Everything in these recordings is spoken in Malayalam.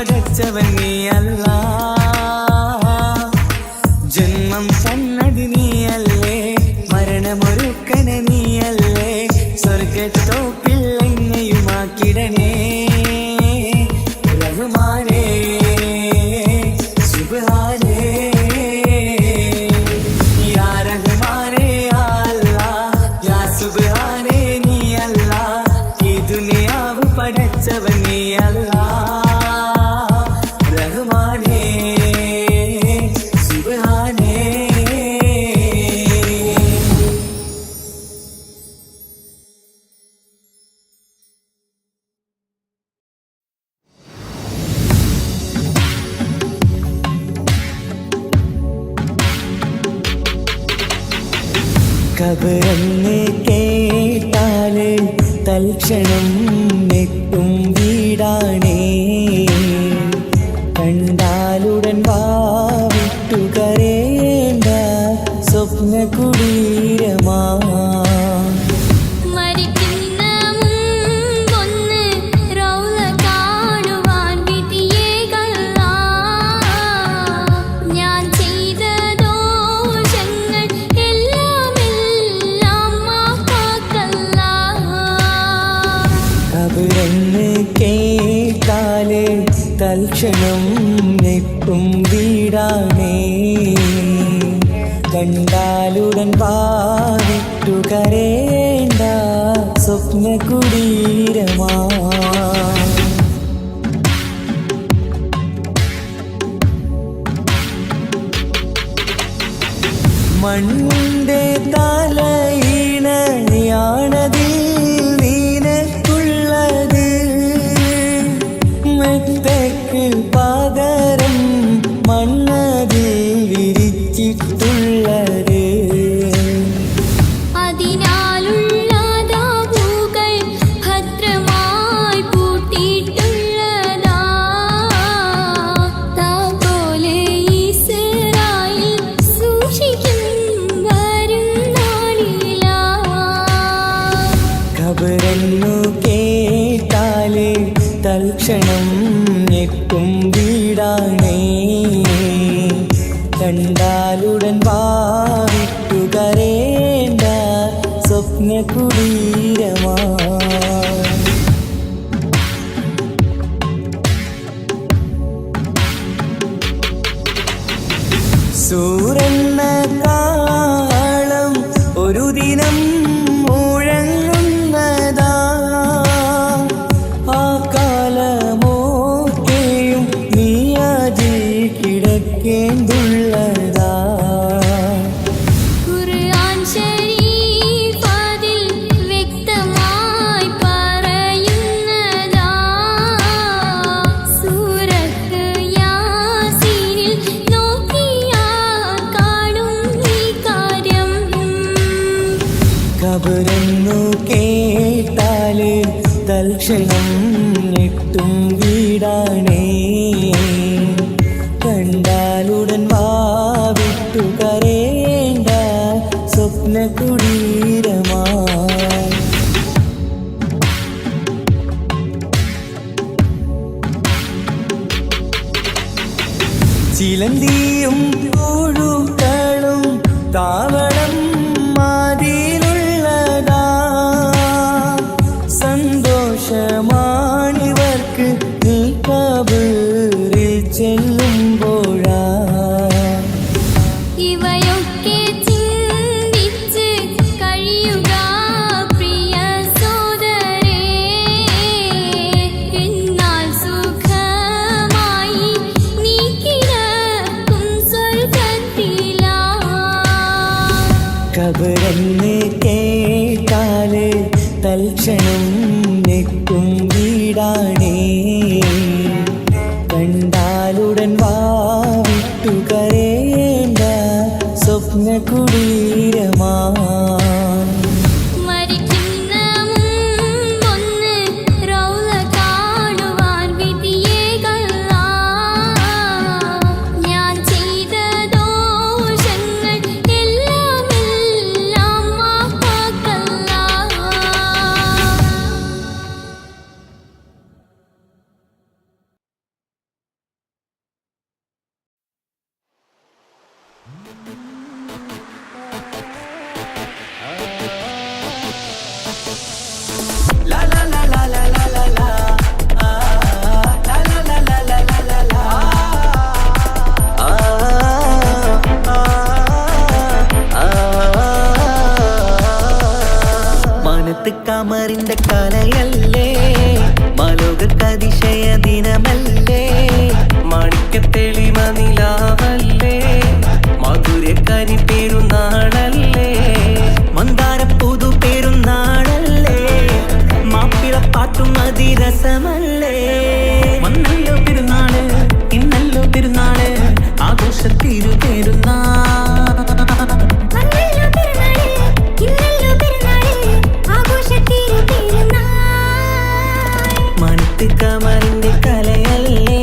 പടച്ചവൻ നീയല്ല, ജന്മം തന്നത് നീയല്ലേ, മരണമൊരുക്കന നീയല്ലേ, സ്വർഗത്തോപ്പിൽ എന്നെയുമാക്കിടണേ റഹ്മാനേ സുബ്ഹാനേ യാ റഹ്മാനേ യാ അല്ലാഹ് യാ സുബ്ഹാനേ നീയല്ല, ഈ ദുനിയാവ് പടച്ചവൻ നീയല്ല റഹ്മാനേ സുബ്ഹാനേ. ഖബറെന്ന് കേട്ടാല് തൽക്ഷണം എത്തും വീടാണേ, കണ്ടാലുടൻ വാവിട്ടു കരയേണ്ട സ്വപ്ന കുടീരമാ. ഖബറെന്ന് കേട്ടാല് തൽക്ഷണം നെട്ടും വീടാണേ, കണ്ടാലുടൻ വാവിട്ടു കരയേണ്ട സ്വപ്ന കുടീരമാ. മണ്ണിന്റെ തലയിണയാണതിൽ മെത്തക്ക് പകരം മണ്ണതിൽ വിരിച്ചിട്ടുള്ളത്, അതിനാലുള്ളതാവുകൾ ഭദ്രമായി പൂട്ടിയിട്ടുള്ളതാ, താക്കോല് ഇസ്രായേൽ സൂക്ഷിക്കും വരും നാളിലാ. ഖബറെന്നു കേട്ടാല് തൽക്ഷണം ഞെട്ടും വീടാണേ, കണ്ടാലുടൻ വാവിട്ടു കരയേണ്ട സ്വപ്ന കുടീരമാ. സൂരെന്ന കാളം ഒരു ദിനം മുഴങ്ങുന്നതാ, ആ കാലമോക്കെയും നീയാതിൽ കിടക്കേണ്ടുള്ളതാ. ഖുർആൻ ശരീഫ് അതിൽ വ്യക്തമായി പറയുന്നതാ, സൂറത്ത് യാസീനിൽ നോക്കിയാൽ കാണും ഈ കാര്യം. ഖബറെന്നു കേട്ടാല് തൽക്ഷണം ഞെട്ടും വീടാണേ, കണ്ടാലുടൻ വാവിട്ടു കരയേണ്ട സ്വപ്ന കുടീരമാ. ചിലന്തിയും പുഴുക്കളും താവളം മാതിലുള്ളതാ, സന്തോഷമാണിവർക്ക് നീ ഖബറിൽ ചെല്ലുമ്പോഴാ. ഇവയൊക്കെ ചിന്തിച്ച് കഴിയുക പ്രിയ സോദരേ, എന്നാൽ സുഖമായി നീ കിടക്കും സ്വർഗ്ഗത്തിലാ. ഖബറെന്ന് കേട്ടാല് തൽക്ഷണം ഞെട്ടും വീടാണേ, കണ്ടാലുടൻ വാവിട്ടു കരയേണ്ട സ്വപ്ന കുടീരമാ. കമറിന്റെ കലയല്ലേ മാലോകർക്കതിശയ ദിനമല്ലേ മാണിക്യത്തെളിമ നിലാവല്ലേ മധുരക്കനി പെരുന്നാളല്ലേ മന്ദാര പുതു പെരുന്നാളല്ലേ മാപ്പിളപ്പാട്ടും അതിരസമല്ലേ വന്നല്ലോ പെരുന്നാള് ഇന്നല്ലോ പെരുന്നാള് ആഘോഷത്തിരു പെരുന്നാൾ കമറിന്റെ കലയല്ലേ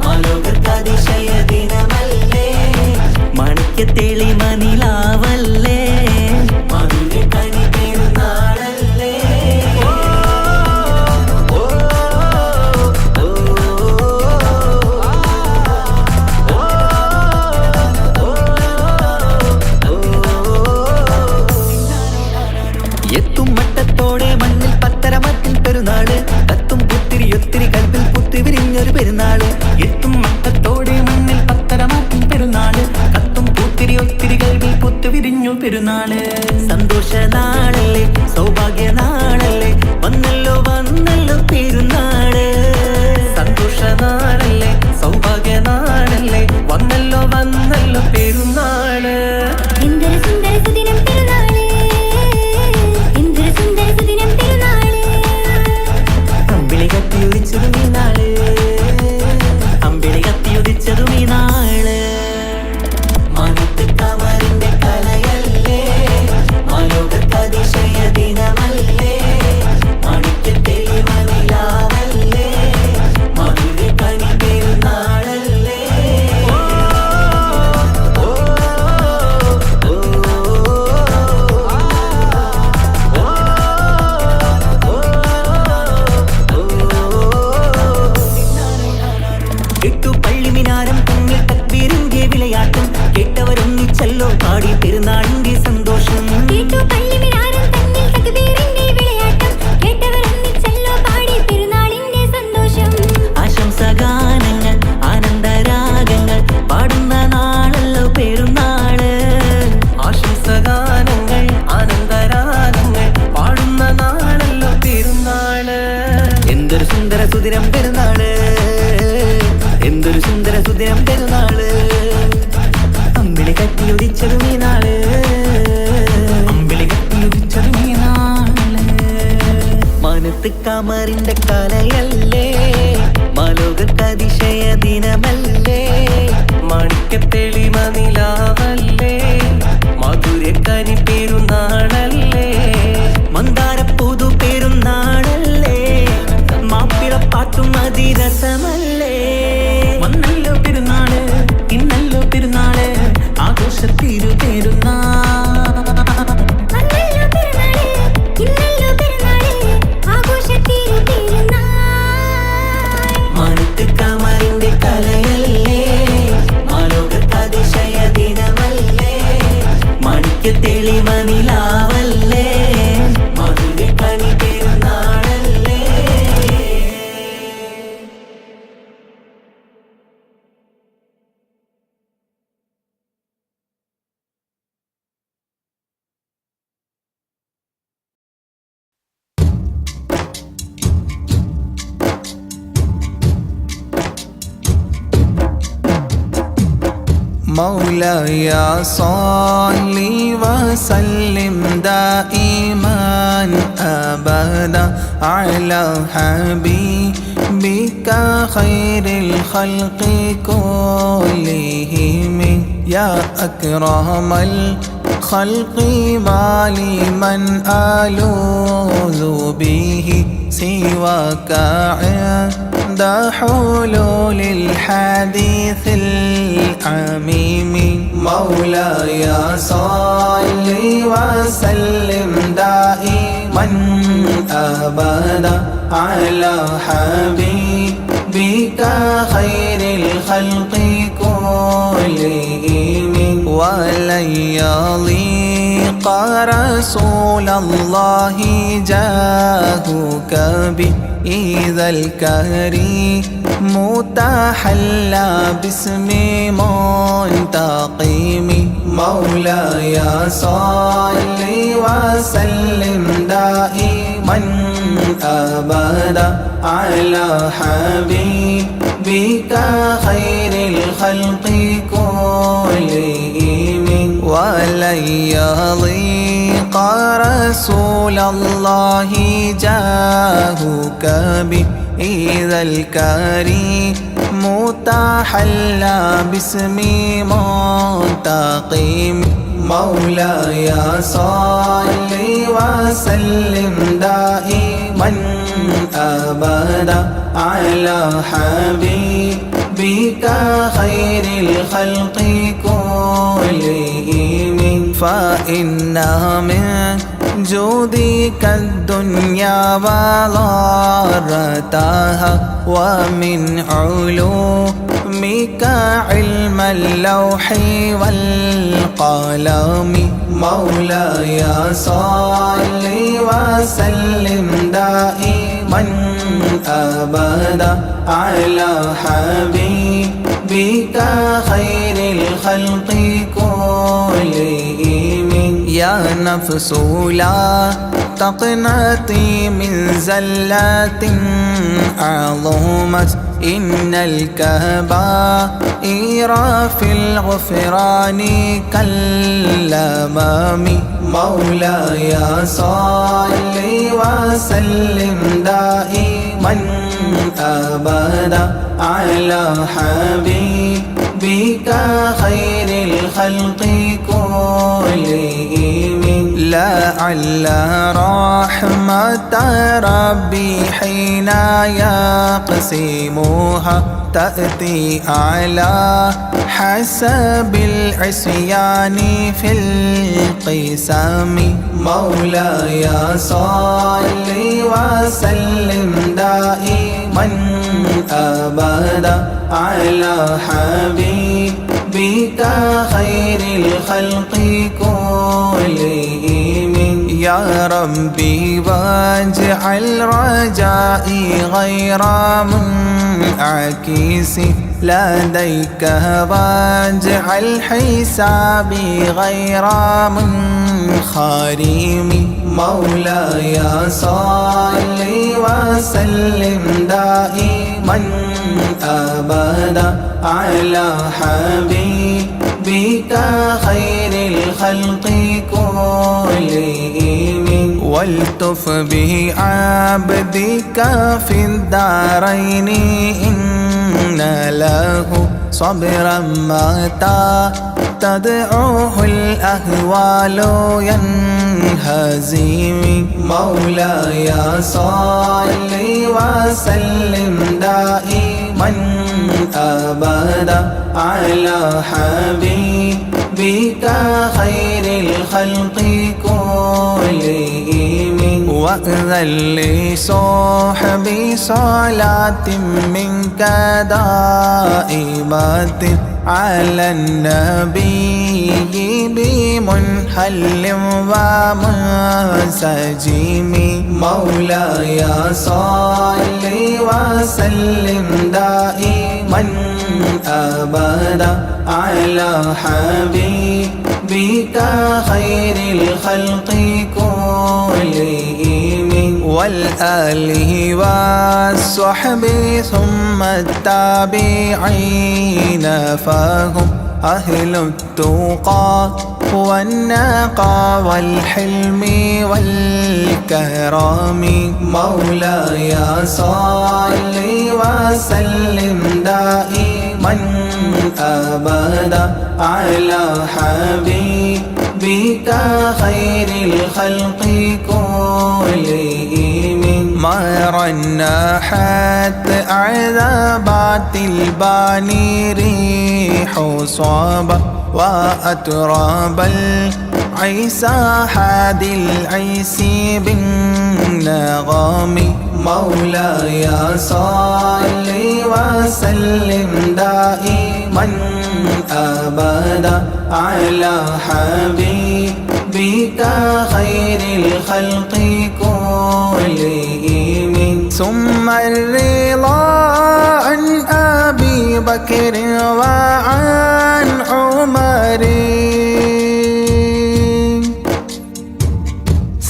മാലോകർക്കതിശയ ദിനമല്ലേ മാണിക്യത്തെളിമ നിലാവല്ലേ മധുരക്കനി പെരുന്നാളല്ലേ എത്തും മട്ടത്തോടെ മണ്ണിൽ പത്തരമത്തിൽ പെരുന്നാള് കത്തും പുത്തിരി ഒത്തിരി കൽപ്പിൽ പുത്തി വിരിഞ്ഞൊരു പെരുന്നാള് എത്തും മട്ടത്തോടെ മണ്ണിൽ പത്തരമാറ്റിൻ പെരുന്നാള് കത്തും പൂത്തിരി ഒത്തിരി കൽവിൽ പുത്തു വിരിഞ്ഞു പെരുന്നാള് സന്തോഷ നാളല്ലേ സൗഭാഗ്യ നാളല്ലേ വന്നല്ലോ വന്നല്ലോ പെരുന്നാള് സന്തോഷ നാളല്ലേ സൗഭാഗ്യ നാളല്ലേ വന്നല്ലോ വന്നല്ലോ പെരുന്നാള് അമ്പിളി കത്തിയുദിച്ചതും ഈ നാള് അമ്പിളി കത്തിയുദിച്ചതും ഈ നാള് മാനത്ത് കമറിന്റെ കലയല്ലേ മാലോകർക്കതിശയ ദിനമല്ലേ മാണിക്യത്തെളിമ നിലാവല്ലേ മധുരക്കനി പെരുന്നാളല്ലേ എട്ടു പള്ളിമിനാരം തമ്മിൽ തക്ബീറിന്റെ വിളയാട്ടം കേട്ടവരൊന്നിച്ചല്ലോ പാടി പെരുന്നാളിന്റെ സന്തോഷം ആശംസഗാനങ്ങൾ ആനന്ദരാഗങ്ങൾ പാടുന്ന നാളല്ലോ പെരുന്നാള് ആശംസഗാനങ്ങൾ ആനന്ദരാഗങ്ങൾ പാടുന്ന നാളല്ലോ പെരുന്നാള് എന്തൊരു സുന്ദര സുദിനം പെരുന്നാള് എന്തൊരു സുന്ദര സുദിനം പെരുന്നാള് അമ്പിളി കത്തിയുദിച്ചതും ഈ നാള് അമ്പിളി കത്തിയുദിച്ചതും ഈ നാള് മാനത്ത് കമറിന്റെ കലയല്ലേ മാലോകർക്കതിശയ ദിനമല്ലേ മാണിക്യത്തെളിമ നിലാവല്ലേ മധുരക്കനി പെരുന്നാളല്ലേ മന്ദാര പുതു പെരുന്നാളല്ലേ മാപ്പിളപ്പാട്ടും അതിരസമല്ലേ വന്നല്ലോ പെരുന്നാള് ഇന്നല്ലോ പെരുന്നാള് ആഘോഷത്തിരു പെരുന്നാൾ മാനത്ത് കമറിന്റെ കലയല്ലേ മാലോകർക്കതിശയ ദിനമല്ലേ മാണിക്യത്തെളിമ നിലാവല്ലേ മധുരക്കനി പെരുന്നാളല്ലേ مولاي صل وسلم دائما أبدا على حبيبك خير الخلق كلهم يا أكرم الخلق ما لي من ألوذ به سواك عند حلول الحديث العميم مولاي صل وسلم دائما أبدا على حبيبك خير الخلق كلهم ولن يضيق رسول الله جاهك بإذا الكريم تحلى باسم منتقم مولاي صل وسلم دائما أبدا على حبيبك خير الخلق كلهم ولن يضيق رسول الله جاهك بإذا الكريم تحلى باسم منتقم مولاي صل وسلم دائما أبدا على حبيبك خير الخلق كلهم فإن من جودك الدنيا وضارتها ومن علومك علم اللوح والقلم مولاي صل وسلم دائما أبدا على حبيبك خير الخلق كلهم يا نفس لا تقنطي من زلات عظمت إن الكبائر في الغفران كالأمام مولاي صل وسلم دائما أبدا على حبيبك خير الخلق كلهم لعل رحمة ربي حين يقسمها تأتي على حسب العصيان في القسم مولاي صل وسلم دائما أبدا على حبيبك خير الخلق كلهم يا ربي واجعل رجائي غير منعكس لديك واجعل حسابي غير منخرم مولاي صل وسلم دائما أبدا على حبيبك خير الخلق كلهم والتف بعبدك في الدارين إن له صبرا متى تدعوه الأهوال ينهزم مولاي صل وسلم دائما أبدا على حبيبك خير الخلق كلهم وأذن لصحبي صلاة منك دائمة على النبي بمنحل ومنسجم مولاي صل وسلم دائما أبدا على حبيبك خير الخلق كلهم والآله والصحب ثم التابعين فهم أهل التقى والنقى والحلم والكرم مولاي صل وسلم دائما أبدا على حبيبك خير الخلق كلهم مرنا حتى عذابات الباني ريح صابة وأتراب العيسى حادي العيس بالنغم مولاي صل وسلم دائما أبدا على حبيبك خير الخلق كلهم ثم الرضا عن أبي بكر وعن عمر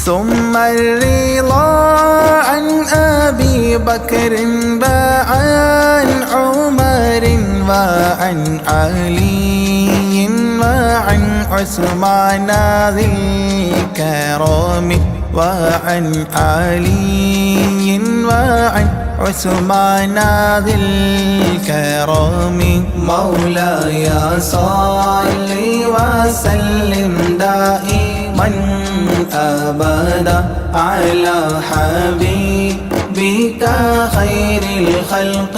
ثم الرضا عن بكر وعن عمر وعن علي وعن عثمان ذي الكرم وعن علي وعن عثمان ذي الكرم مولاي صل وسلم دائما أبدا على حبيبك خير الخلق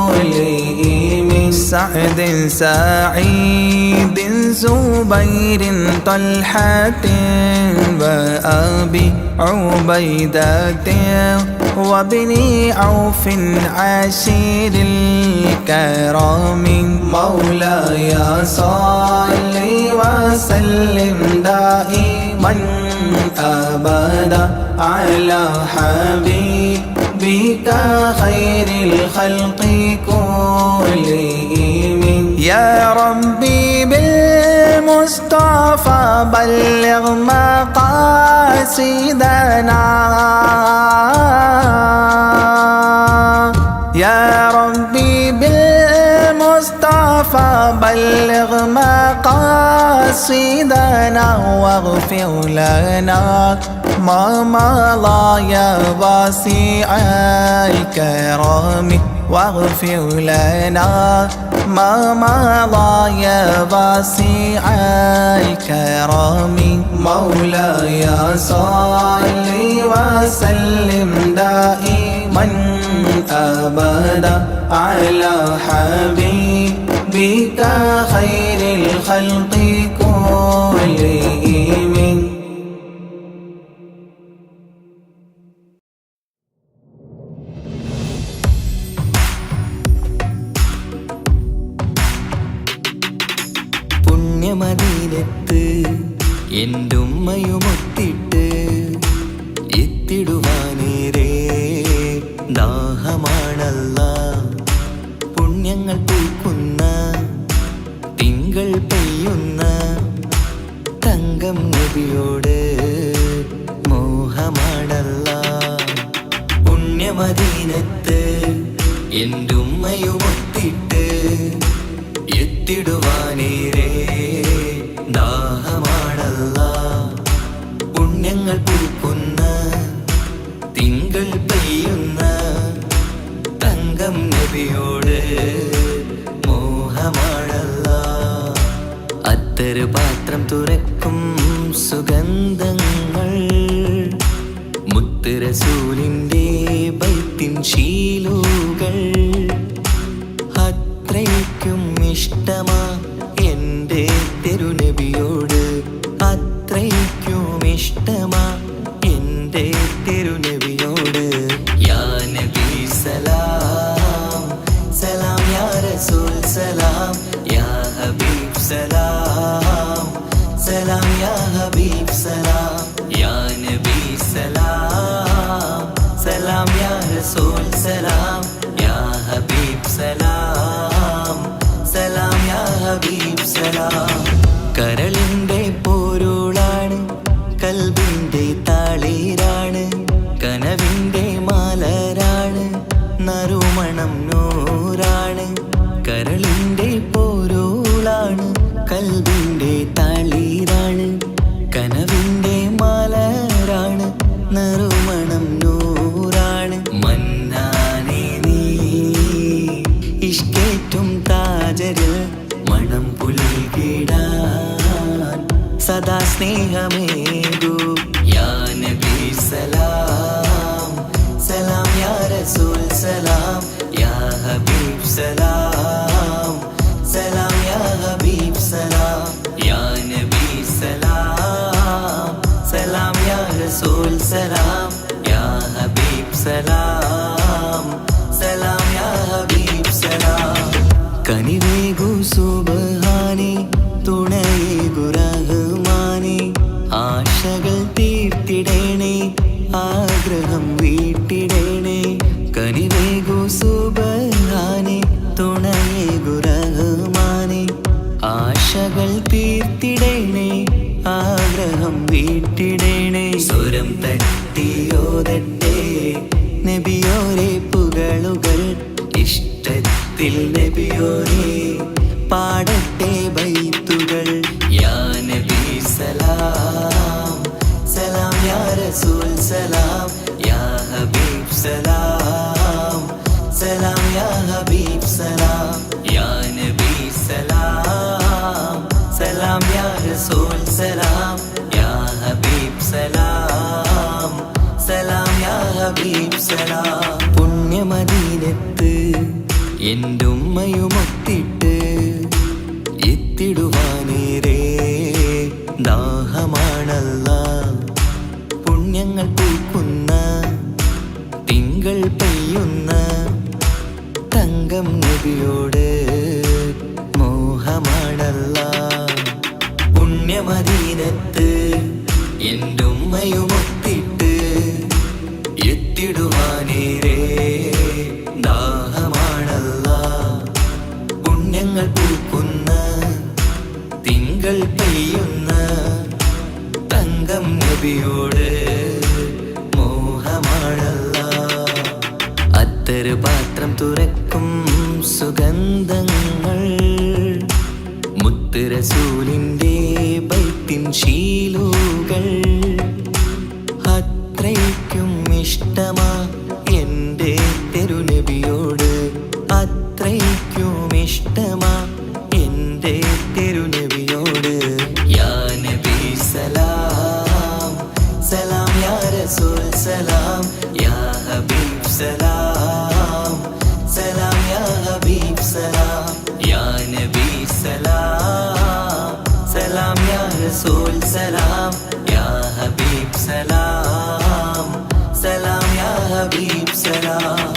كلهم سعد سعيد زبير طلحة وأبي عبيدة وابن عوف عشير الكرام مولاي صل وسلم دائما أبدا على حبيبك خير الخلق كلهم يا ربي بالمصطفى بلغ مقاصدنا يا ربي بالمصطفى بلغ مقاصدنا واغفر لنا ما مضى يا واسع الكرم واغفر لنا ما مضى يا واسع الكرم مولاي صل وسلم دائما أبدا على حبيبك خير الخلق كلهم പുണ്യമദീനത്ത് എന്റുമ്മയുമൊത്തിട്ട് എത്തിടുവാനേരെ ദാഹമാണല്ല പുണ്യങ്ങൾ പൂക്കുന്ന തിങ്കൾ പെയ്യുന്ന തങ്കം നബിയോട് മോഹമാണല്ല പുണ്യമദീനത്ത് എന്റുമ്മയുമൊത്തിട്ട് എത്തിടുവാനേരെ ദാഹമാണല്ല പുണ്യങ്ങൾ പൂക്കുന്ന തിങ്കൾ പെയ്യുന്ന തങ്കം നബിയോട് മോഹമാണല്ല അത്തറ് പാത്രം തുറക്കും സുഗന്ധങ്ങൾ മുത്ത് റസൂലിൻ്റെ ബൈത്തിൻ ശീലുകൾ അത്രയ്ക്കും ഇഷ്ടമാ എൻ്റെ തിരുനബിയോട് അത്രയ്ക്കും ഇഷ്ടമാ എൻ്റെ തിരുനബിയോട് യാ നബി സലാം സലാം യാ റസൂൽ സലാം യാ ഹബീബ് സലാം സലാം യാ ഹബീബ് സലാം യാ നബി സലാം സലാം യാ റസൂൽ സലാം യാ ഹബീബ് സലാം സലാം യാ ഹബീബ് സലാം കരളിൻ്റെ പോരുളാണ് കൽബിൻ്റെ താളീരാണ് കനവിൻ്റെ മാലരാണ് നറുമണം നൂറാണ് കരളിൻ്റെ പോരുളാണ് കൽബിൻ്റെ താളീരാണ് കനവിൻ്റെ മാലരാണ് നറുമണം നൂറാണ് മന്നാനേ നീ ഇഷ്കേറ്റും താജരിൽ മണം പുൽകിടാൻ സദാ സ്നേഹമേകൂ യാ നബി സലാം സലാം യാ റസൂൽ സലാം യാ ഹബീബ് സലാം സലാം യാ ഹബീബ് സലാം യാ നബി സലാം സലാം യാ റസൂൽ സലാം യാ ഹബീബ് സലാം സലാം യാ ഹബീബ് സലാം കനിവേഗു സുബ്ഹാനേ തുണയേകു റഹ്മാനേ ആശകൾ തീർത്തിടേണേ ആഗ്രഹം വീട്ടിടേണേ കനിവേഗു സുബ്ഹാനേ തുണയേകു റഹ്മാനേ ആശകൾ തീർത്തിടേണേ ആഗ്രഹം വീട്ടിടേണേ സ്വരം തട്ടിയോതട്ടെ നബിയോ മുത്തിൽ നബിയോരേ പാടട്ടെ ബൈത്തുകൾ യാ നബി സലാം സലാം യാ റസൂൽ സലാം യാ ഹബീബ് സലാം സലാം യാ ഹബീബ് സലാം യാ നബി സലാം സലാം യാ റസൂൽ സലാം യാ ഹബീബ് സലാം സലാം യാ ഹബീബ് സലാം പുണ്യമദീനത്ത് എൻ്റെ ഉമ്മയുമൊത്തിട്ട് എത്തിടുവാനേരേ ദാഹമാണല്ല പുണ്യങ്ങൾ പൂക്കുന്ന തിങ്കൾ പെയ്യുന്ന തങ്കം നബിയോട് മോഹമാണല്ല പുണ്യമദീനത്ത് എൻ്റെ ഉമ്മയുമൊത്തിട്ട് എത്തിടുവാനേരേ ദാഹമാണല്ല പുണ്യങ്ങൾ പൂക്കുന്ന തിങ്കൾ പെയ്യുന്ന തങ്കം നബിയോട് മോഹമാണല്ല അത്തറ് പാത്രം തുറക്കും സുഗന്ധങ്ങൾ മുത്ത് റസൂലിൻ്റെ ബൈത്തിൻ ശീലുകൾ അത്രയ്ക്കും ഇഷ്ടമാ എൻ്റെ തിരുനബിയോട് അത്രയ്ക്കും ഇഷ്ടമാ എൻ്റെ തിരുനബിയോട് യാ നബി സലാം സലാം യാ റസൂൽ സലാം യാ ഹബീബ് സലാം സലാം യാ ഹബീബ് സലാം യാ നബി സലാം സലാം യാ റസൂൽ സലാം യാ ഹബീബ് സലാം സലാം യാ ഹബീബ് സലാം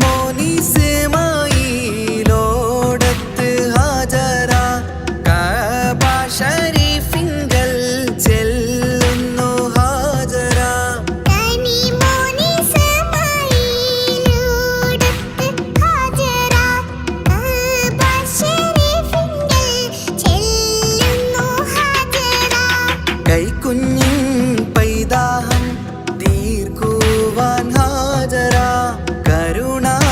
മോനിസ്മായിലോടത്ത് ഹാജറ കഅബ ശരീഫിങ്കൽ ചെല്ലുന്നു ഹാജറ കൈക്കുഞ്ഞിൻ പൈതാഹം തീർക്കുവാൻ ഹാജറ കരുണാനിധിയോട്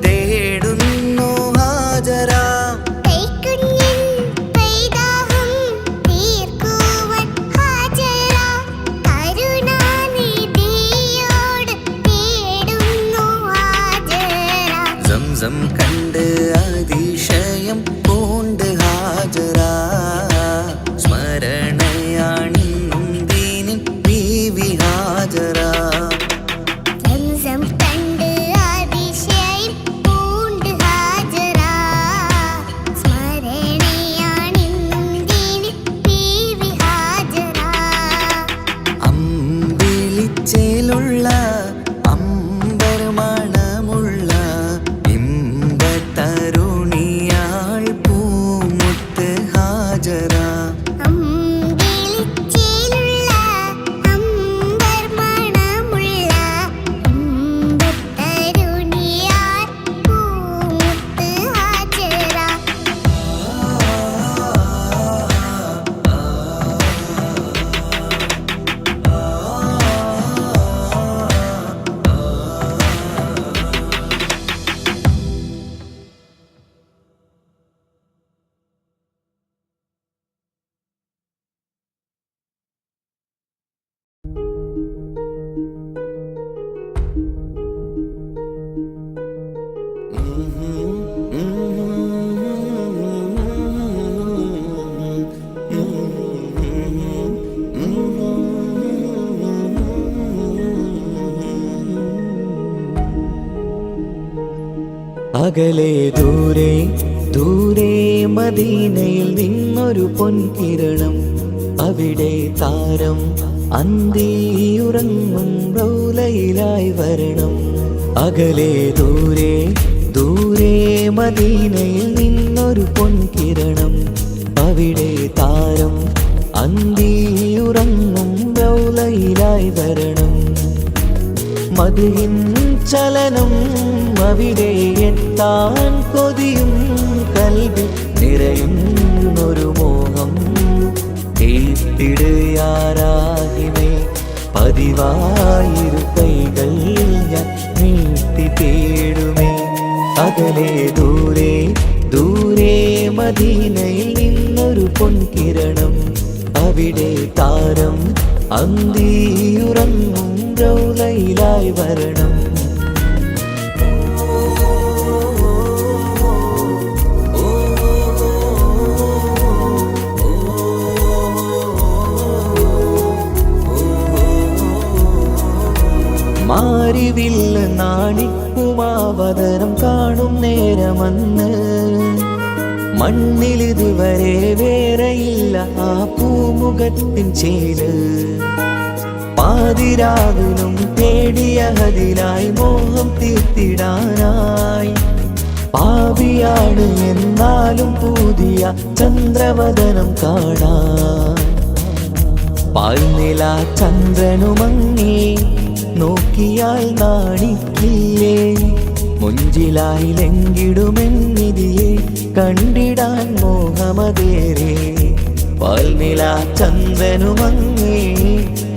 തേടുന്നു ഹാജറ സംസം കണ്ട് അതിശയം പൂണ്ട് ഹാജറ സ്മരണയാണിന്നും ദീനിൻ ബീവി ഹാജറ അമ്പിളിച്ചേലുള്ള അമ്പർമണമുള്ള ഇമ്പത്തരുണിയാൾ പൂമുത്ത് ഹാജറ അകലെ ദൂരെ ദൂരെ മദീനയിൽ നിന്നൊരു പൊൻകിരണം അവിടെ താരം അന്തിയുറങ്ങും റൗലയിലായി വരണം അകലെ ദൂരെ ദൂരെ മദീനയിൽ നിന്നൊരു പൊൻകിരണം അവിടെ താരം അന്തിയുറങ്ങും റൗലയിലായി വരണം മദിയിൻ ചലനം അവിടെ എത്താൻ കൊതിയും കൽബിൽ നിറയുന്നൊരു മോഹം കേട്ടിടുയാരാഹിമേ പതിവായിരു കൈകൾ ഞാൻ നീട്ടി തേടുമേ അകലെ ദൂരെ ദൂരെ മദീനയിൽ നിന്നൊരു പൊൻകിരണം അവിടെ താരം അന്തിയുറങ്ങും റൗലയിലായി വരണം മാരിവില്ല നാണിക്കുമാവതരം കാണും നേരമന്ന് മണ്ണിലിതുവരെ വേറെയില്ല ആ പൂമുഖത്തിൻ ചേല് പാതിരാവിലും തേടിയ ഹദിലായി മോഹം തീർത്തിടാനായി പാപിയാണ് എന്നാലും പുതിയ ചന്ദ്രവദനം കാണാൻ പാൽനില ചന്ദ്രനുമങ്ങി നോക്കിയാൽ നാണിക്കില്ലേ മുഞ്ചിലായി ലംഘിടുമെന്നിതിയെ കണ്ടിടാൻ മോഹമതേറെ പാൽനില ചന്ദ്രനുമങ്ങി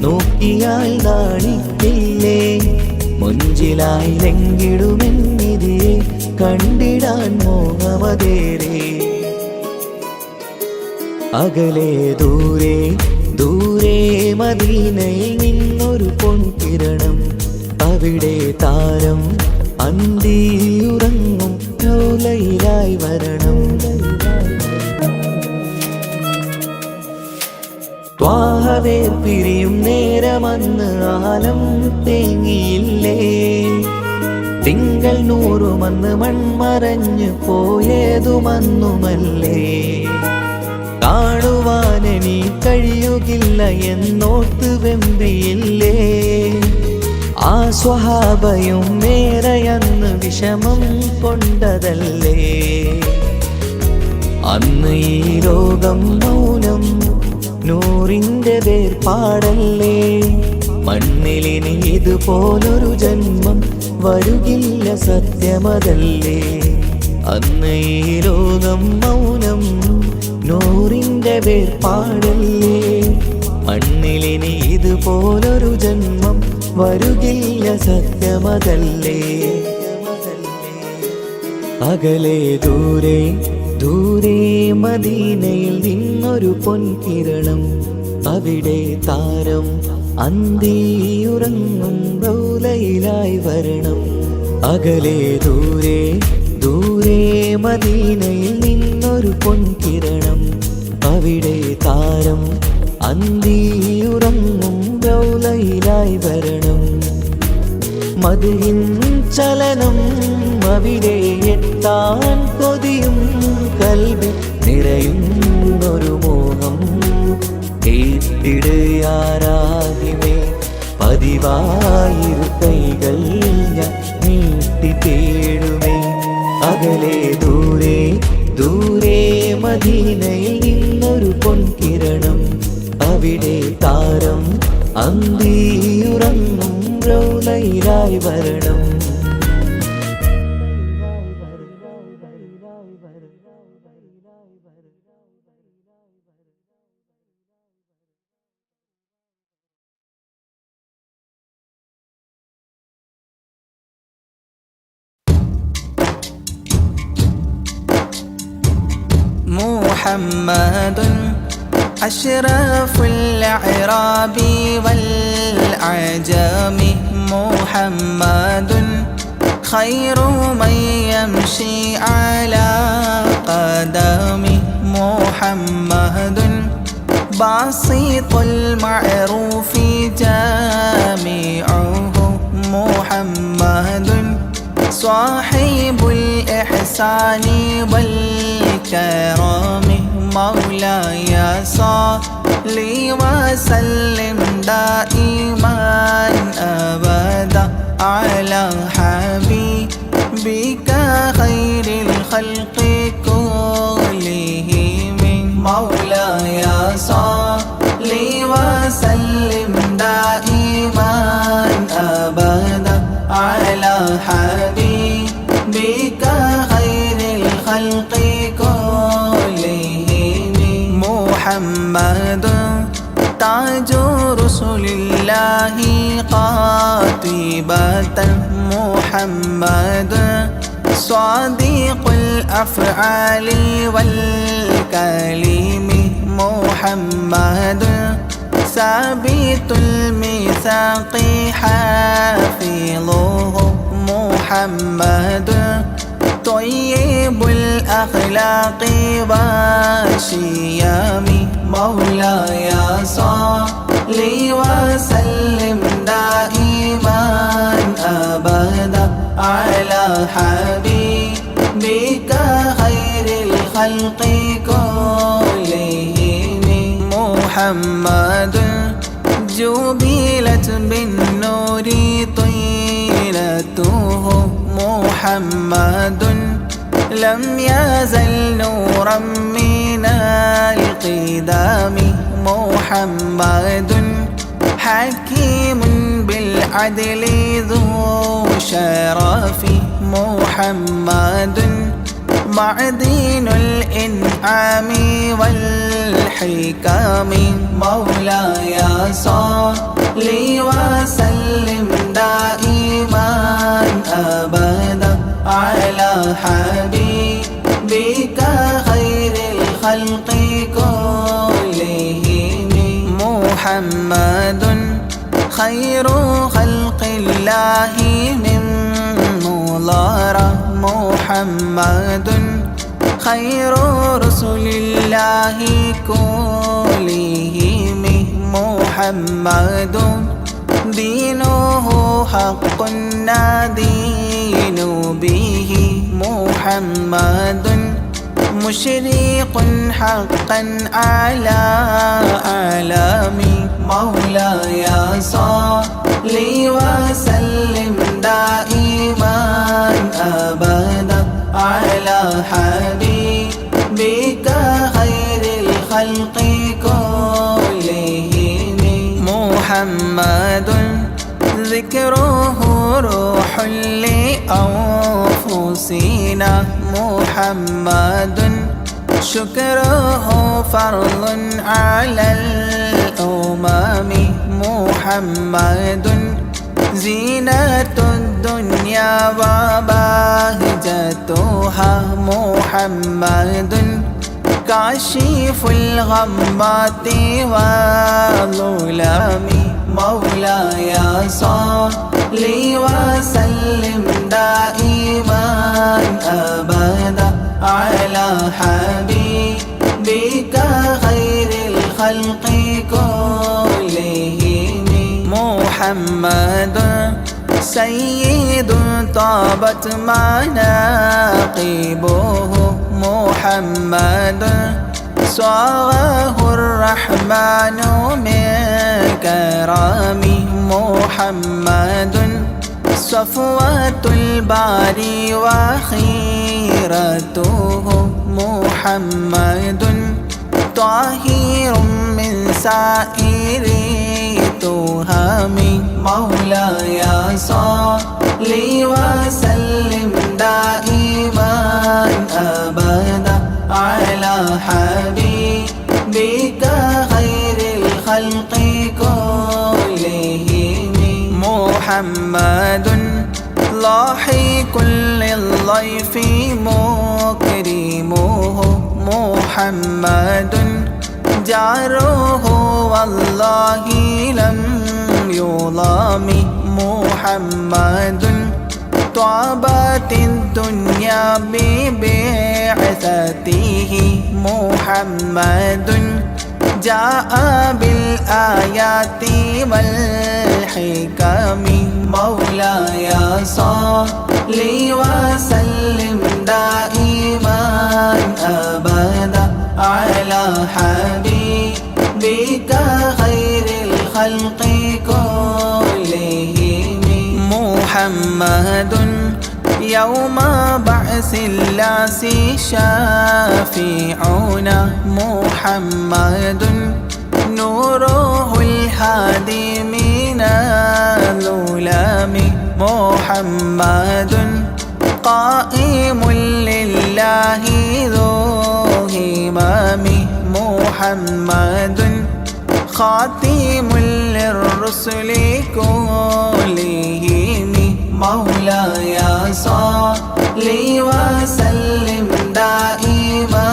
നോക്കിയാൽ നാണിക്കില്ലേ മുഞ്ചിലായി ലംഘിടുമെന്നിതിയെ കണ്ടിടാൻ മോഹമതേറെ അകലെ ദൂരെ ദൂരെ മദീനയിൽ നിന്നൊരു പൊൻകിരണം അവിടെ താരം അന്തിയുറങ്ങും റൗലയിലായി വരണം ത്വാഹവേ പിരിയും നേരമന്ന് ആലം തേങ്ങിയില്ലേ തിങ്കൾ നൂറുമന്ന് മൺമറഞ്ഞു പോയതുമന്നുമല്ലേ കാണുവാനെനി കഴിയുകില്ല എന്നോർത്ത് വെമ്പിയില്ലേ ആ സ്വഹാബയും മേറെയന്ന് വിഷമം കൊണ്ടതല്ലേ. അന്ന് ഈ ലോകം മൗനം, നൂറിൻ്റെ വേർപാടല്ലേ. മണ്ണിലിനി ഇതുപോലൊരു ജന്മം വരുകില്ല, സത്യമതല്ലേ. അന്ന് ഈ ലോകം മൗനം, നൂറിൻ്റെ വേർപാടല്ലേ. മണ്ണിലിനി ഇതുപോലൊരു ജന്മം വരുകില്ല, സത്യമതല്ലേ. അകലെ ദൂരെ ദൂരെ മദീനയിൽ നിന്നൊരു പൊൻകിരണം, അവിടെ താരം അന്തിയുറങ്ങും റൗലയിലായി വരണം. അകലെ ദൂരെ ദൂരെ മദീനയിൽ നിന്നൊരു പൊൻകിരണം, അവിടെ താരം അന്തിയുറങ്ങും റൗലയിലായി വരണം. മദ്ഹിൻ ചലനം അവിടെ എത്താൻ കൊതിയും, കൽബിൽ നിറയുന്നൊരു മോഹം. കേട്ടിടയാരാഹിമേ പതിവായിരു കൈകൾ ഞാൻ നീട്ടി തേടുമേ. അകലെ ദൂരെ ദൂരെ മദീനയിൽ നിന്നൊരു പൊൻകിരണം, അവിടെ താരം അന്തിയുറങ്ങും റൗലയിലായി വരണം. محمد أشرف الأعراب والأعجام. محمد خير من يمشي على قدمه. محمد باسط المعروف جامعه. محمد صاحب الإحسان والكرم. مولاي صل وسلم دائما أبدا على حبيبك خير الخلق كلهم. مولاي صل وسلم دائما أبدا على حبيبك خير الخلق كلهم. محمد تاج رسل الله قاطبة. محمد صادق الأفعال والكلم. محمد ثابت الميثاق حافظه. محمد طيب الأخلاق والشيام. مولاي صل وسلم دائما أبدا على حبيبك خير الخلق كلهم. محمد جبلت بالنور طيلته. محمد لم يزل نورا من القدام. محمد حكيم بالعدل ذو شرف. محمد معدن الإنعام والحكام. مولاي صل وسلم دائما أبدا على حبيبك خير الخلق كلهم. محمد خير خلق الله من مضار. محمد خير رسل الله كلهم. محمد دينه حق ندين به. محمد مشرق حقا على أعلام. مولاي صل لي وسلم دائما أبدا على حبيبك خير الخلق كلهم محمد ذكره روح لأنفسنا محمد شكره فرض على الأمم محمد زينة الدنيا وبهجتها محمد كاشف الغمات والظلام مولاي صل وسلم دائما أبدا على حبيبك خير الخلق كلهم محمد سيد طابت مناقبه محمد صاغه الرحمن من كرم محمد صفوة الباري وخيرته محمد طاهر من سائر تهم مولاي صل وسلم دائما أبدا على حبيبك خير الخلق كلهم محمد لاحق للضيف مكرمه محمد جاره والله لم يظلم محمد طابت الدنيا ببعثته محمد جاء بالآيات والحكم مولاي صل وسلم دائما أبدا على حبيبك خير الخلق كلهم محمد يوم بعث الناس شافعنا محمد نوره الهادي من الظلام محمد قائم لله ذو همام محمد خاتم للرسل كلهم مولاي صل وسلم دائما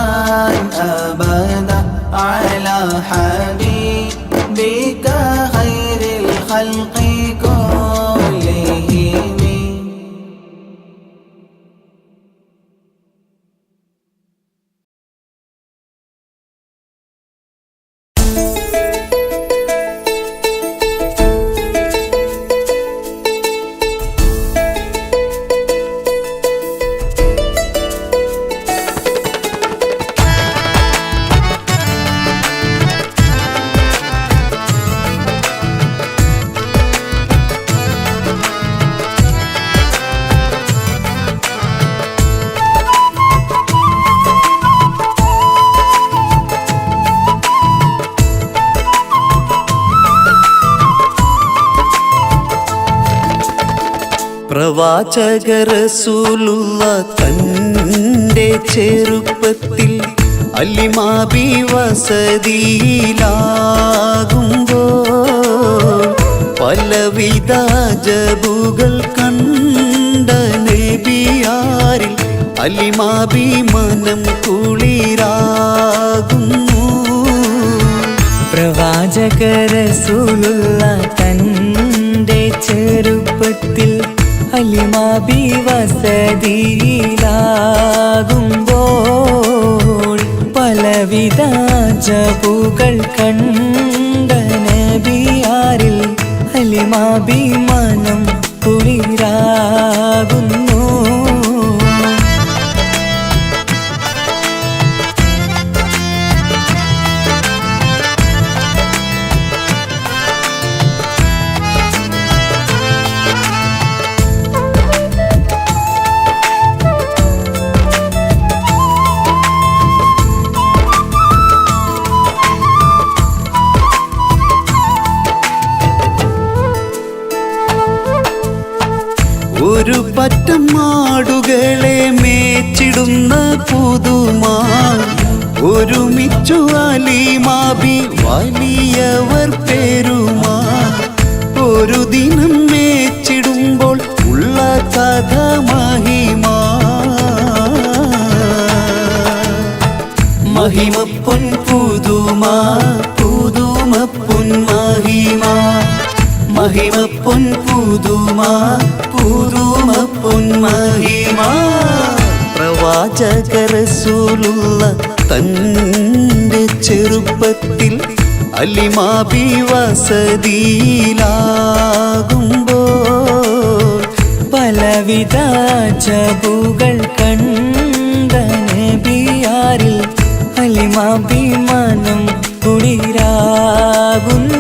أبدا على حبيبك خير الخلق كلهم. പ്രവാചക റസൂലുള്ള തൻ്റെ ചെറുപ്പത്തിൽ അലിമാബി വസതിയിലാകുമ്പോൾ പലവിധ ജബുകൾ കണ്ട നബിയാരിൽ അലിമാബി മനം കുളിരാകുന്നു. പ്രവാചക റസൂലുള്ള തൻ്റെ ചെറുപ്പത്തിൽ അലിമാബി വസതിയിലാകുമ്പോൾ പലവിധ ജബുകൾ കണ്ട നബിയാരിൽ അലിമാബി മനം കുളിരാകുന്നു. പറ്റം മാടുകളെ മേച്ചിടുന്ന പുതുമാൻ ഒരുമിച്ചു അലിമാബി വലിയവർ പെരുമാ ഒരു ദിനം മേച്ചിടുമ്പോൾ ഉള്ള കഥ മഹിമാ മഹിമ പൊൻ പുതുമാ പുതുമ പൊൻ മഹിമാ മഹിമ പൊൻ പുതുമാ പുതുമ പൊൻ മഹിമാ പ്രവാചക റസൂലുള്ള തന്റെ ചെറുപ്പത്തിൽ അലിമാബി വസതിയിലാകുമ്പോൾ പലവിധ ജബുകൾ കണ്ട നബിയാരിൽ അലിമാബി മനം കുളിരാകുന്നു.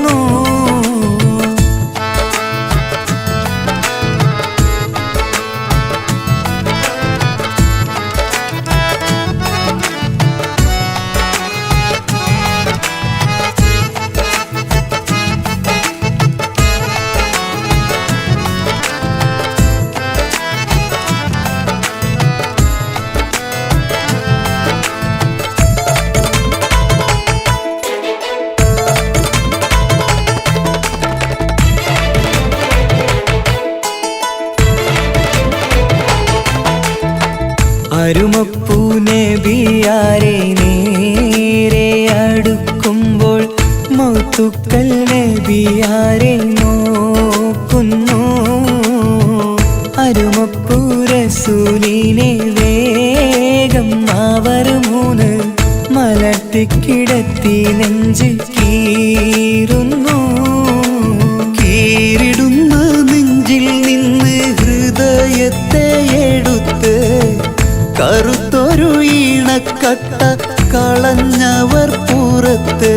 അരുമപ്പൂ നബിയാരെ നേരെ അടുക്കുമ്പോൾ മൗത്തുക്കൽ നബിയാരെ നോക്കുന്നു. അരുമപ്പൂ റസൂലിനെ വേഗം അവർ മൂന്ന് മലർത്തിക്കിടത്തി നെഞ്ച് കീറുന്നു. കീറിടുന്ന നെഞ്ചിൽ നിന്ന് ഹൃദയത്തെ എടുത്ത് കറുത്തൊരു ഈണക്കട്ട കളഞ്ഞവർ പുറത്ത്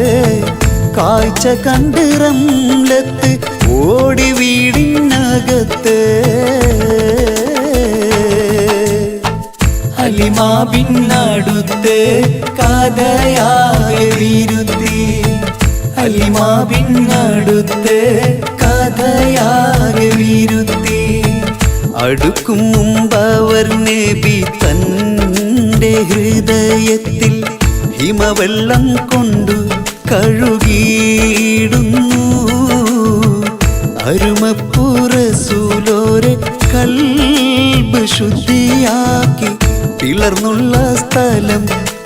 കാഴ്ച കണ്ട് റംലത്ത് ഓടി വീടിനകത്ത് അലിമാബിനടുത്ത് കഥയാകെ വിരുത്തി അലിമാബിനടുത്ത് കഥയാകെ വിരുത്തി അടുക്കും മുമ്പവർ നബി തന്റെ ഹൃദയത്തിൽ ഹിമവെള്ളം കൊണ്ടു കഴുകിയിടുന്നു. അരുമപ്പൂ റസൂലോരെ കൽബ് ശുദ്ധിയാക്കി പിളർന്നുള്ള സ്ഥലം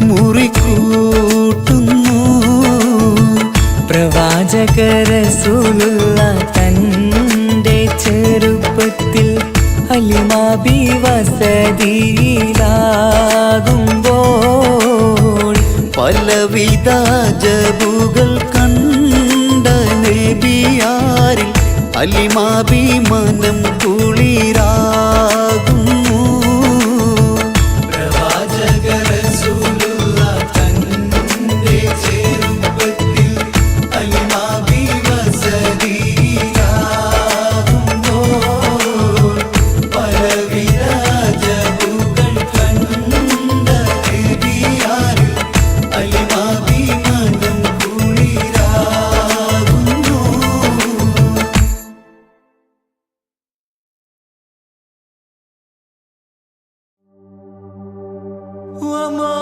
മുറിക്കൂട്ടുന്നു. പ്രവാചക റസൂലുള്ള തന്റെ ചെറുപ്പത്തിൽ അലിമാബി വസതിയിലാകുമ്പോൾ പലവിധ ജബുകൾ കണ്ട നബിയാരിൽ അലിമാബി മനം കുളിരാകുന്നു. പ്രവാചക റസൂലുള്ള തന്റെ ചെറുപ്പത്തിൽ അലിമാബി വസതിയിലാകുമ്പോൾ പലവിധ ജബുകൾ കണ്ട നബിയാരിൽ അലിമാബി മനം കുളിരാകുന്നു. وما